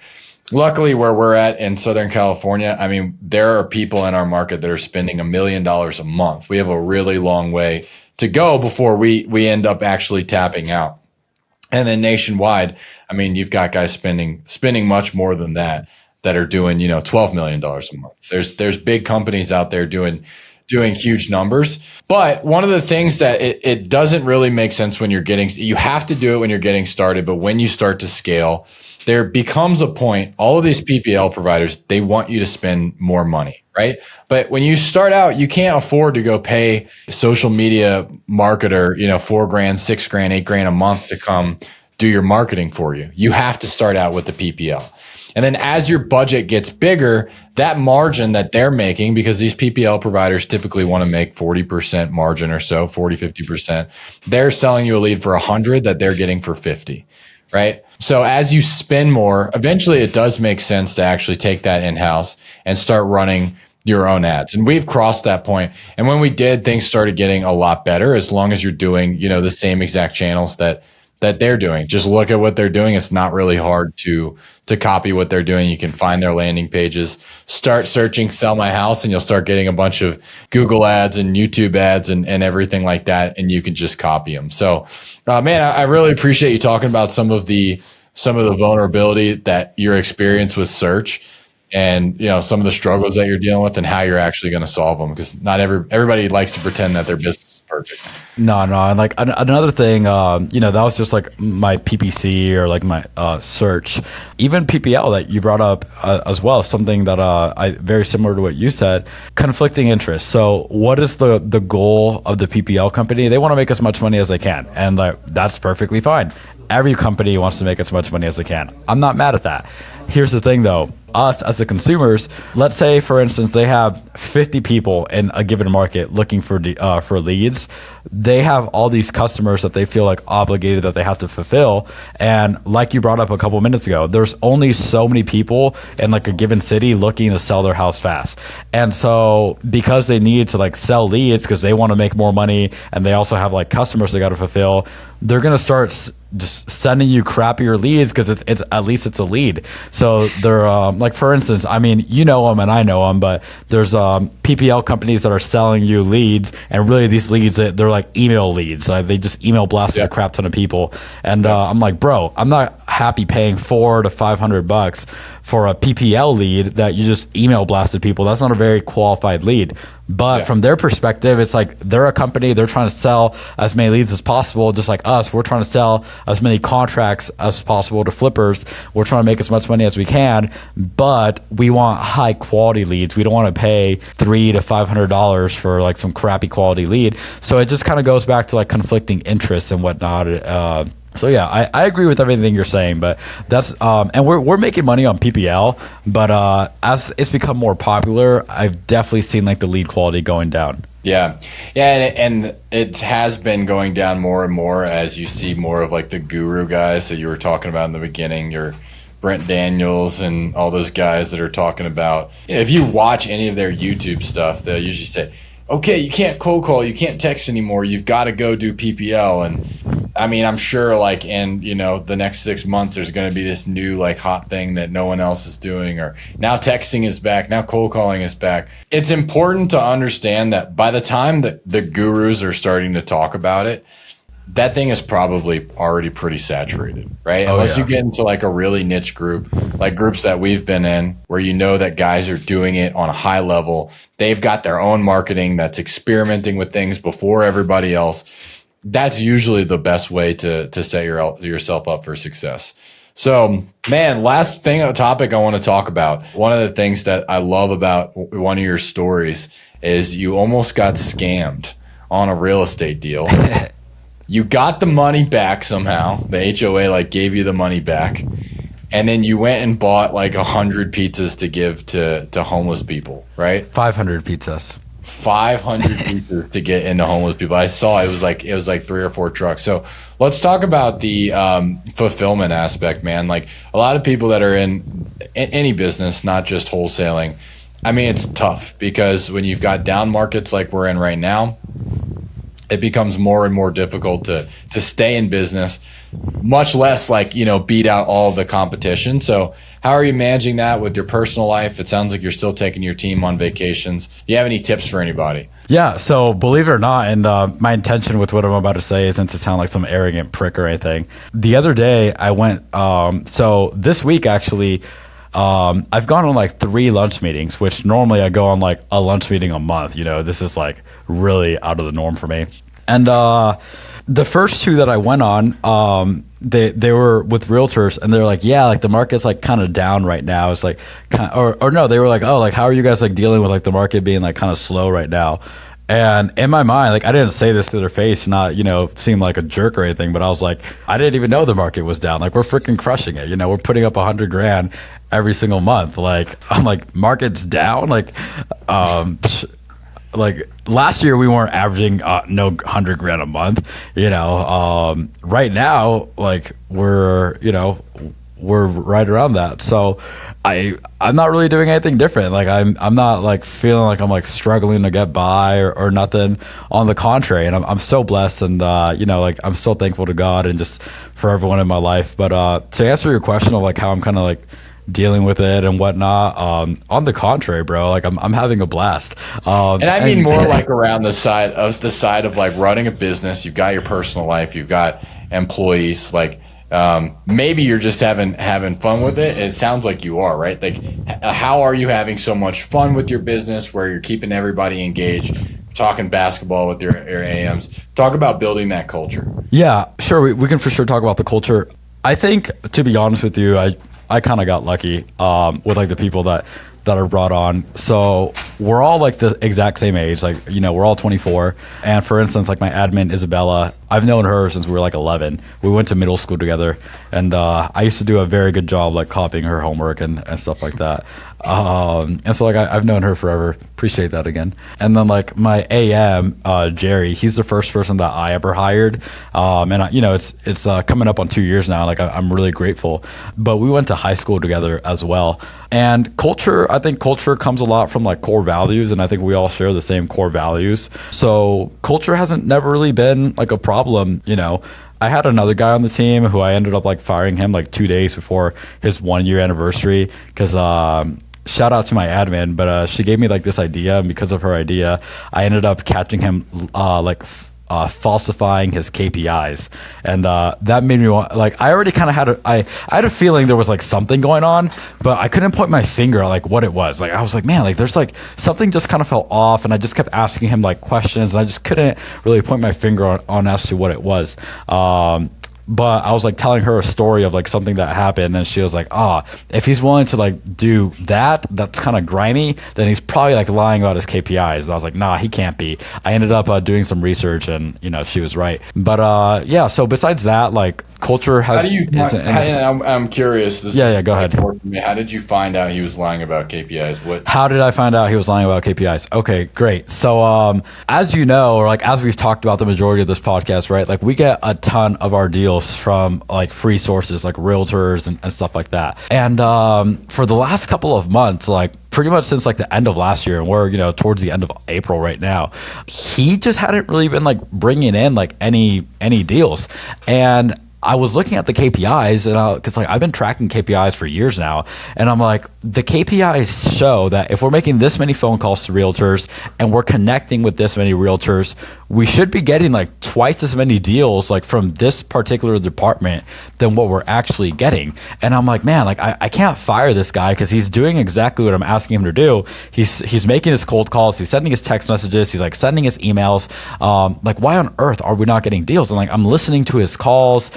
luckily where we're at in Southern California, I mean, there are people in our market that are spending $1 million a month. We have a really long way to go before we end up actually tapping out. And then nationwide, I mean, you've got guys spending much more than that are doing, $12 million a month. There's big companies out there doing huge numbers. But one of the things that it doesn't really make sense when you have to do it when you're getting started, but when you start to scale, there becomes a point, all of these PPL providers, they want you to spend more money, right? But when you start out, you can't afford to go pay a social media marketer, $4,000, $6,000, $8,000 a month to come do your marketing for you. You have to start out with the PPL. And then as your budget gets bigger, that margin that they're making, because these PPL providers typically want to make 40% margin or so, 40, 50%, they're selling you a lead for 100 that they're getting for 50. Right. So as you spend more, eventually it does make sense to actually take that in-house and start running your own ads. And we've crossed that point. And when we did, things started getting a lot better, as long as you're doing, the same exact channels that they're doing. Just look at what they're doing. It's not really hard to copy what they're doing. You can find their landing pages, start searching "sell my house," and you'll start getting a bunch of Google ads and YouTube ads and everything like that. And you can just copy them. So, man, I really appreciate you talking about some of the vulnerability that your experience with search, and some of the struggles that you're dealing with, and how you're actually going to solve them, because not everybody likes to pretend that their business is perfect. No, and like another thing, that was just like my PPC or like my search, even PPL that you brought up as well. Something that I very similar to what you said, conflicting interests. So what is the goal of the PPL company? They want to make as much money as they can, and that's perfectly fine. Every company wants to make as much money as they can. I'm not mad at that. Here's the thing though, us as the consumers, let's say for instance, they have 50 people in a given market looking for leads. They have all these customers that they feel like obligated that they have to fulfill. And like you brought up a couple minutes ago, there's only so many people in like a given city looking to sell their house fast. And so because they need to like sell leads because they want to make more money, and they also have like customers they got to fulfill, they're going to start just sending you crappier leads because it's at least it's a lead. So they're like, for instance, I mean, you know them and I know them, but there's PPL companies that are selling you leads, and really these leads, they're like email leads. They just email blasted a crap ton of people. And I'm like, bro, I'm not happy paying $400 to $500 for a PPL lead that you just email blasted people. That's not a very qualified lead. But from their perspective, it's like they're a company, they're trying to sell as many leads as possible, just like us. We're trying to sell as many contracts as possible to flippers. We're trying to make as much money as we can, but we want high quality leads. We don't want to pay $300 to $500 for like some crappy quality lead. So it just kind of goes back to like conflicting interests and whatnot. So yeah, I agree with everything you're saying, but that's and we're making money on PPL, but as it's become more popular, I've definitely seen like the lead quality going down. Yeah, and it has been going down more and more as you see more of like the guru guys that you were talking about in the beginning, your Brent Daniels and all those guys that are talking about. If you watch any of their YouTube stuff, they'll usually say, okay, you can't cold call, you can't text anymore, you've got to go do PPL. And I mean, I'm sure like in, the next 6 months, there's going to be this new like hot thing that no one else is doing, or now texting is back, now cold calling is back. It's important to understand that by the time that the gurus are starting to talk about it, that thing is probably already pretty saturated, right? Unless you get into like a really niche group, like groups that we've been in, where you know that guys are doing it on a high level. They've got their own marketing that's experimenting with things before everybody else. That's usually the best way to set yourself up for success. So, man, last topic I want to talk about. One of the things that I love about one of your stories is you almost got scammed on a real estate deal. You got the money back somehow. The HOA like gave you the money back. And then you went and bought like 100 pizzas to give to homeless people, right? 500 pizzas. 500 pizzas to get into homeless people. I saw it was like 3 or 4 trucks. So let's talk about the fulfillment aspect, man. Like a lot of people that are in any business, not just wholesaling. I mean, it's tough because when you've got down markets like we're in right now, it becomes more and more difficult to stay in business, much less like, beat out all the competition. So how are you managing that with your personal life? It sounds like you're still taking your team on vacations. Do you have any tips for anybody? Yeah, so believe it or not, and my intention with what I'm about to say isn't to sound like some arrogant prick or anything. The other day I went, so this week actually, I've gone on like 3 lunch meetings, which normally I go on like a lunch meeting a month. This is like really out of the norm for me. And the first 2 that I went on, they were with realtors, and they're like, yeah, like the market's like kind of down right now. It's like, or no, they were like, oh, like how are you guys like dealing with like the market being like kind of slow right now? And in my mind, like I didn't say this to their face, not, seem like a jerk or anything, but I was like, I didn't even know the market was down. Like we're freaking crushing it. We're putting up $100,000 every single month. Like I'm like, market's down. Like last year we weren't averaging no $100,000 a month. Right now, like we're right around that. So I'm not really doing anything different. Like I'm not like feeling like I'm like struggling to get by or nothing. On the contrary, and I'm so blessed, and like I'm so thankful to God and just for everyone in my life. But to answer your question of like how I'm kind of like dealing with it and whatnot, on the contrary, bro, like I'm having a blast. And I mean more like around the side of like running a business. You've got your personal life, you've got employees, like maybe you're just having fun with it. It sounds like you are, right? Like how are you having so much fun with your business where you're keeping everybody engaged, talking basketball with your AMs? Talk about building that culture. Yeah, sure. We can for sure talk about the culture. I think, to be honest with you, I kind of got lucky with like the people that are brought on. So we're all like the exact same age, like, we're all 24. And for instance, like my admin, Isabella, I've known her since we were like 11. We went to middle school together, and I used to do a very good job like copying her homework and stuff like that. And so like I've known her forever. Appreciate that again. And then like my AM, Jerry, he's the first person that I ever hired. And it's coming up on 2 years now. Like I'm really grateful. But we went to high school together as well. And I think culture comes a lot from like core values, and I think we all share the same core values. So culture hasn't never really been like a problem. I had another guy on the team who I ended up like firing him like 2 days before his 1-year anniversary because shout out to my admin, but she gave me like this idea, and because of her idea, I ended up catching him falsifying his KPIs, and that made me want, like, I already kind of had a feeling there was like something going on, but I couldn't point my finger on like what it was. Like I was like, man, like there's like something just kind of felt off, and I just kept asking him like questions, and I just couldn't really point my finger on as to what it was. But I was like telling her a story of like something that happened, and she was like, if he's willing to like do that's kind of grimy, then he's probably like lying about his KPIs. And I was like, nah, he can't be. I ended up doing some research, and she was right. But yeah, so besides that, like culture has. I'm curious. Go ahead. How did you find out he was lying about KPIs? How did I find out he was lying about KPIs? Okay, great. So as you know, or like as we've talked about the majority of this podcast, right? Like we get a ton of our deals from like free sources like Realtors and stuff like that. And for the last couple of months, like pretty much since like the end of last year, and we're towards the end of April right now, he just hadn't really been like bringing in like any deals. And I was looking at the KPIs, and because like I've been tracking KPIs for years now, and I'm like, the KPIs show that if we're making this many phone calls to realtors and we're connecting with this many realtors, we should be getting like twice as many deals like from this particular department than what we're actually getting. And I'm like, man, like I can't fire this guy because he's doing exactly what I'm asking him to do. He's making his cold calls, he's sending his text messages, he's like sending his emails. Like why on earth are we not getting deals? And like I'm listening to his calls.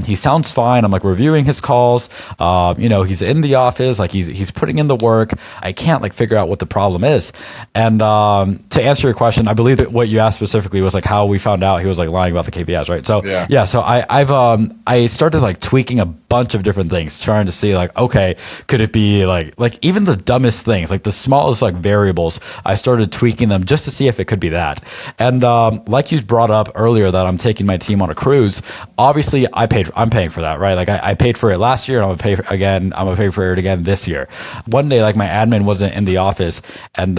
He sounds fine. I'm like reviewing his calls. He's in the office, like he's putting in the work. I can't like figure out what the problem is. And to answer your question, I believe that what you asked specifically was like how we found out he was like lying about the KPIs, right? So yeah, so I started like tweaking a bunch of different things, trying to see like, okay, could it be like even the dumbest things, like the smallest like variables, I started tweaking them just to see if it could be that. And like you brought up earlier that I'm taking my team on a cruise, obviously I'm paying for that, right? Like I paid for it last year, and I'm gonna pay for it again this year. One day, like my admin wasn't in the office, and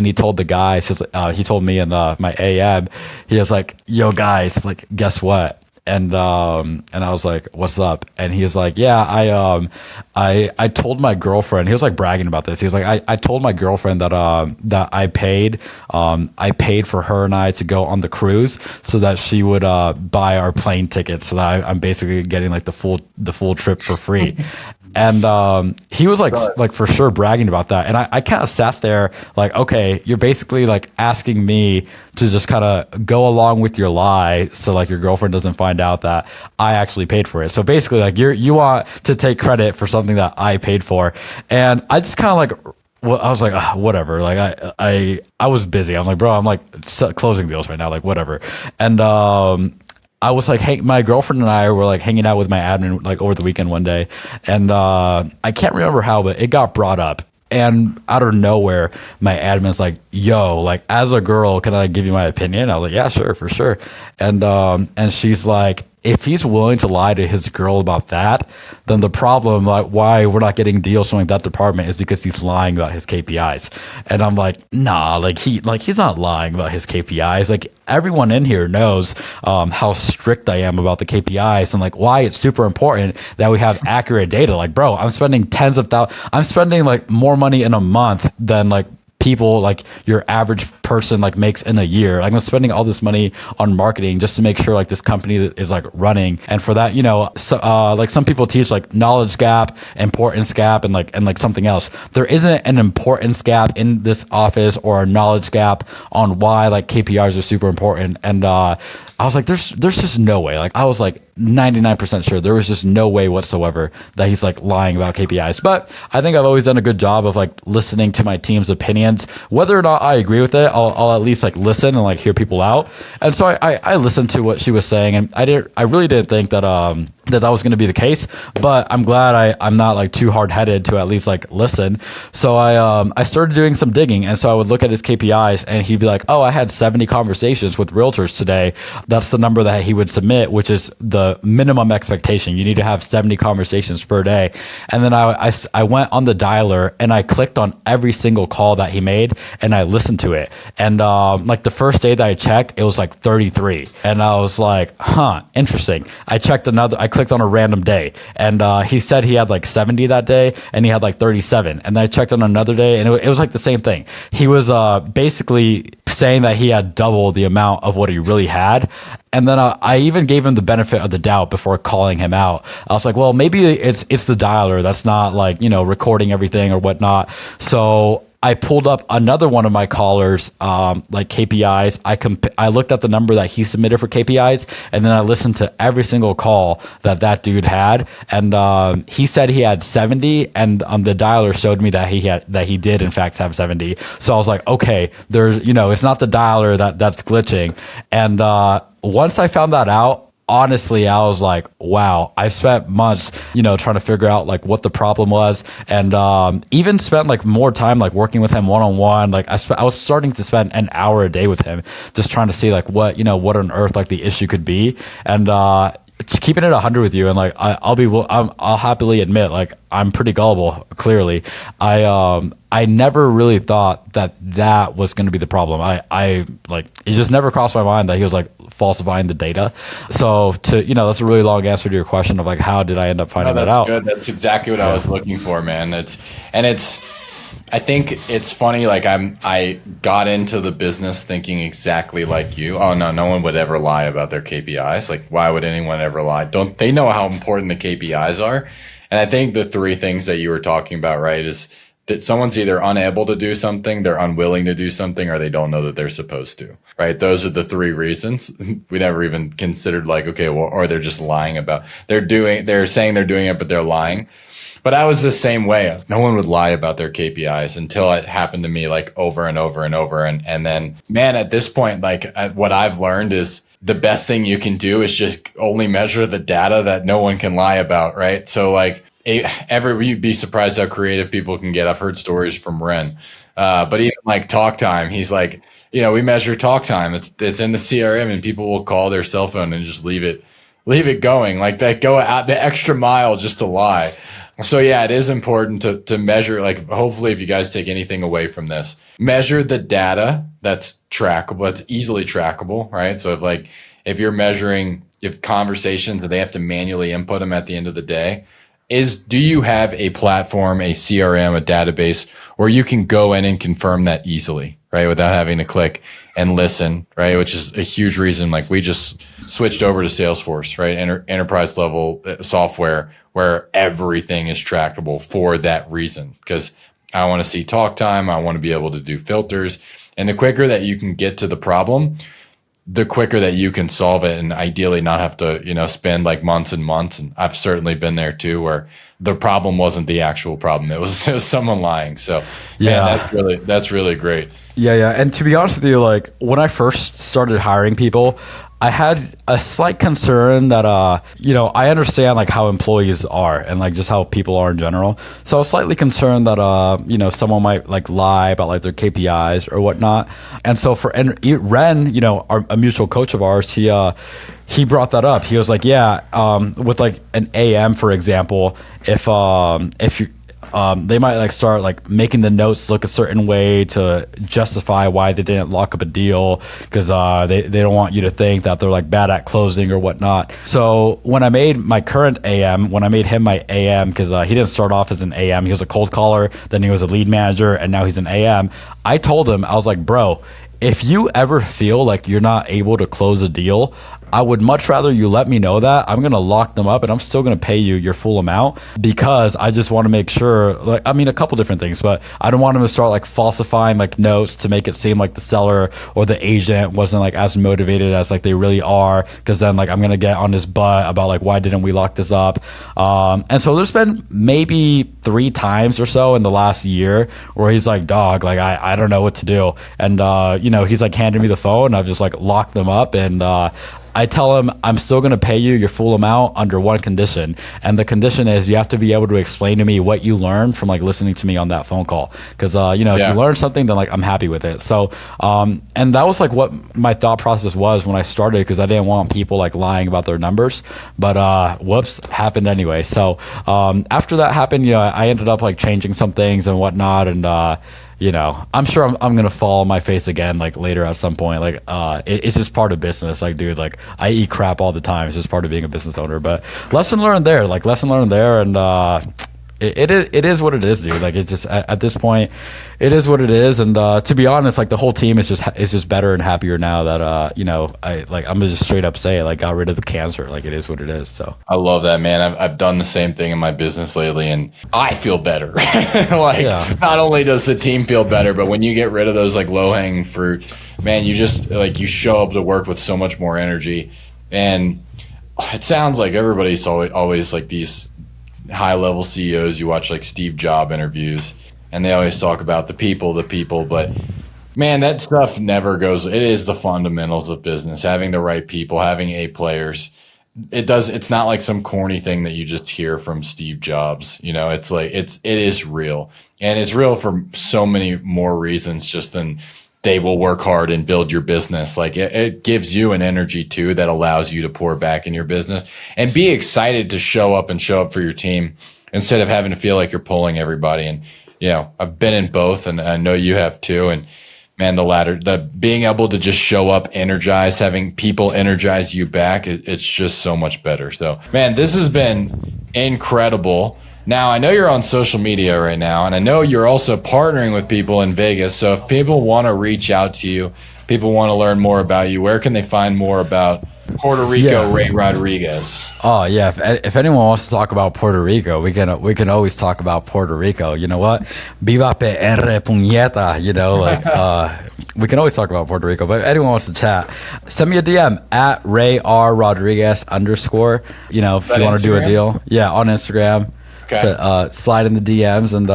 he told the guys, he told me and my AM, he was like, yo guys, like guess what? And I was like, what's up? And he was like, yeah, I told my girlfriend, he was like bragging about this. He was like, I told my girlfriend that I paid for her and I to go on the cruise so that she would buy our plane tickets, so that I'm basically getting like the full trip for free. And he was like for sure bragging about that. And I kind of sat there like, okay, you're basically like asking me to just kind of go along with your lie, so like your girlfriend doesn't find out that I actually paid for it. So basically like you want to take credit for something that I paid for. And I just kind of like, well, I was like, whatever. Like I was busy. I'm like, bro, I'm like closing deals right now, like whatever. And I was like, hey, my girlfriend and I were like hanging out with my admin like over the weekend one day, and I can't remember how, but it got brought up. And out of nowhere, my admin's like, yo, like as a girl, can I give you my opinion? I was like, yeah, sure, for sure. And she's like, if he's willing to lie to his girl about that, then the problem, like why we're not getting deals from like that department, is because he's lying about his KPIs. And I'm like, nah, like he's not lying about his KPIs. Like everyone in here knows how strict I am about the KPIs, and like why it's super important that we have accurate data. Like, bro, I'm spending I'm spending like more money in a month than like people like your average person like makes in a year. Like I'm spending all this money on marketing just to make sure like this company is like running. And for that, like some people teach like knowledge gap, importance gap, and like something else. There isn't an importance gap in this office or a knowledge gap on why like KPIs are super important. And I was like, there's just no way. Like I was like 99% sure there was just no way whatsoever that he's like lying about KPIs. But I think I've always done a good job of like listening to my team's opinions. Whether or not I agree with it, I'll at least like listen and like hear people out. And so I listened to what she was saying, and I really didn't think that that was going to be the case, but I'm glad I'm not like too hard-headed to at least like listen. So I started doing some digging, and so I would look at his KPIs, and he'd be like, oh, I had 70 conversations with realtors today. That's the number that he would submit, which is the minimum expectation. You need to have 70 conversations per day. And then I went on the dialer, and I clicked on every single call that he made, and I listened to it. And like the first day that I checked, it was like 33, and I was like, huh, interesting. I clicked on a random day, and he said he had like 70 that day, and he had like 37. And I checked on another day, and it was like the same thing. He was basically saying that he had double the amount of what he really had. And then I even gave him the benefit of the doubt before calling him out. I was like, well, maybe it's the dialer that's not like, recording everything or whatnot. So I pulled up another one of my callers, like KPIs. I looked at the number that he submitted for KPIs, and then I listened to every single call that dude had. And he said he had 70, and the dialer showed me that he did in fact have 70. So I was like, okay, there's it's not the dialer that's glitching. And once I found that out, honestly, I was like, wow, I've spent months, trying to figure out like what the problem was, and even spent like more time like working with him one-on-one. Like I was starting to spend an hour a day with him, just trying to see like what on earth like the issue could be. And keeping it 100 with you, and like I'll happily admit, like I'm pretty gullible. Clearly, I never really thought that was going to be the problem. I like it just never crossed my mind that he was like falsifying the data. So that's a really long answer to your question of like how did I end up finding that out? Good. That's exactly what I was looking for, man. I think it's funny. Like I got into the business thinking exactly like you. Oh no one would ever lie about their KPIs. Like why would anyone ever lie? Don't they know how important the KPIs are? And I think the three things that you were talking about, right, is that someone's either unable to do something, they're unwilling to do something, or they don't know that they're supposed to, right? Those are the three reasons. We never even considered like, okay, well, or they're just lying about, they're saying they're doing it, but they're lying. But I was the same way. No one would lie about their KPIs until it happened to me like over and over and over. And then, man, at this point, like what I've learned is the best thing you can do is just only measure the data that no one can lie about, right? So like you'd be surprised how creative people can get. I've heard stories from Ren. But even like talk time, he's like, we measure talk time. It's in the CRM and people will call their cell phone and just leave it going, like that, go out the extra mile just to lie. So yeah, it is important to measure, like hopefully if you guys take anything away from this, measure the data that's trackable, that's easily trackable, right? So if you're measuring if conversations and they have to manually input them at the end of the day, do you have a platform, a CRM, a database where you can go in and confirm that easily, right? Without having to click and listen, right? Which is a huge reason. Like we just switched over to Salesforce, right? Enterprise level software where everything is trackable for that reason. Because I want to see talk time. I want to be able to do filters. And the quicker that you can get to the problem, the quicker that you can solve it, and ideally not have to, spend like months and months. And I've certainly been there too, where the problem wasn't the actual problem. It was someone lying. So yeah, man, that's really great. Yeah. And to be honest with you, like when I first started hiring people, I had a slight concern that, I understand like how employees are and like just how people are in general. So I was slightly concerned that, someone might like lie about like their KPIs or whatnot. And so for Ren, a mutual coach of ours, he brought that up. He was like, with like an AM, for example, if you, they might like start like making the notes look a certain way to justify why they didn't lock up a deal because they don't want you to think that they're like bad at closing or whatnot. So when I made my current AM, when I made him my AM, because he didn't start off as an AM, he was a cold caller, then he was a lead manager, and now he's an AM. I told him, I was like, bro, if you ever feel like you're not able to close a deal, I would much rather you let me know that. I'm going to lock them up and I'm still going to pay you your full amount because I just want to make sure, like, I mean, a couple different things, but I don't want them to start like falsifying like notes to make it seem like the seller or the agent wasn't like as motivated as like they really are. Cause then like I'm going to get on his butt about like, why didn't we lock this up? And so there's been maybe 3 times or so in the last year where he's like, dog, like, I don't know what to do. And, he's like handing me the phone. I've just like locked them up and, I tell him I'm still going to pay you your full amount under one condition. And the condition is you have to be able to explain to me what you learned from like listening to me on that phone call. Cause, if you learn something, then like I'm happy with it. So, and that was like what my thought process was when I started, cause I didn't want people like lying about their numbers, but, whoops, happened anyway. So, after that happened, I ended up like changing some things and whatnot. And, I'm sure I'm going to fall on my face again, like later at some point. Like, it's just part of business. Like, dude, like I eat crap all the time. It's just part of being a business owner, but lesson learned there. And, it is what it is, dude. Like it just at this point, it is what it is. And to be honest, like the whole team is just better and happier now that I'm gonna just straight up say like got rid of the cancer. Like it is what it is. So I love that, man. I've done the same thing in my business lately, and I feel better. Not only does the team feel better, but when you get rid of those like low hanging fruit, man, you just like you show up to work with so much more energy. And it sounds like everybody's always like these high level CEOs. You watch like Steve Jobs interviews and they always talk about the people, but man, that stuff never goes. It is the fundamentals of business, having the right people, having A players. It's not like some corny thing that you just hear from Steve Jobs. It's like, it is real, and it's real for so many more reasons just than they will work hard and build your business. Like it gives you an energy too that allows you to pour back in your business and be excited to show up for your team instead of having to feel like you're pulling everybody. And, I've been in both, and I know you have too. And man, the being able to just show up energized, having people energize you back, it's just so much better. So, man, this has been incredible. Now, I know you're on social media right now, and I know you're also partnering with people in Vegas. So if people want to reach out to you, people want to learn more about you, where can they find more about Puerto Rico Ray Rodriguez? Oh yeah, if anyone wants to talk about Puerto Rico, we can always talk about Puerto Rico. You know what? Viva PR puñeta. We can always talk about Puerto Rico. But if anyone wants to chat, send me a DM at Ray R Rodriguez _. If you want to do a deal, on Instagram. Okay. Slide in the DMs, and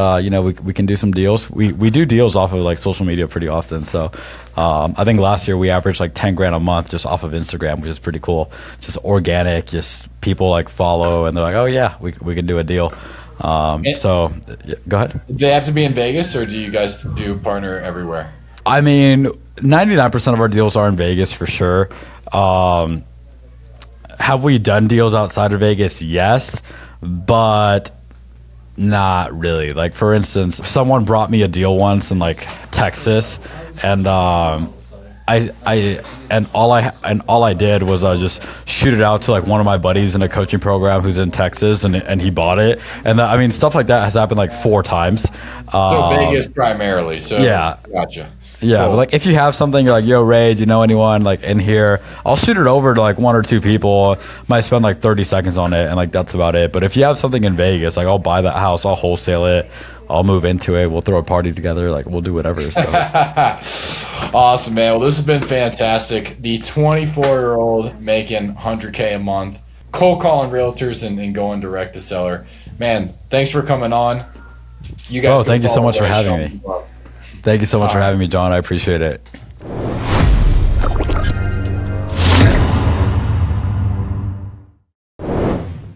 we can do some deals. We do deals off of like social media pretty often. So I think last year we averaged like 10 grand a month just off of Instagram, which is pretty cool. Just organic, just people like follow and they're like, oh yeah, we can do a deal. Go ahead. Do they have to be in Vegas, or do you guys do partner everywhere? I mean, 99% of our deals are in Vegas for sure. Have we done deals outside of Vegas? Yes, but not really. Like, for instance, someone brought me a deal once in like Texas, and all I did was just shoot it out to like one of my buddies in a coaching program who's in Texas, and he bought it. And stuff like that has happened like 4 times. So Vegas primarily. So yeah, gotcha. Yeah, cool. But like if you have something, you're like, yo, Ray, do you know anyone like in here? I'll shoot it over to like 1 or 2 people. Might spend like 30 seconds on it, and like that's about it. But if you have something in Vegas, like I'll buy that house, I'll wholesale it, I'll move into it, we'll throw a party together, like we'll do whatever. So. Awesome, man. Well, this has been fantastic. The 24-year-old making $100K a month, cold calling realtors and going direct to seller. Man, thanks for coming on. You guys. Thank you so much for having me. Thank you so much for having me, John. I appreciate it.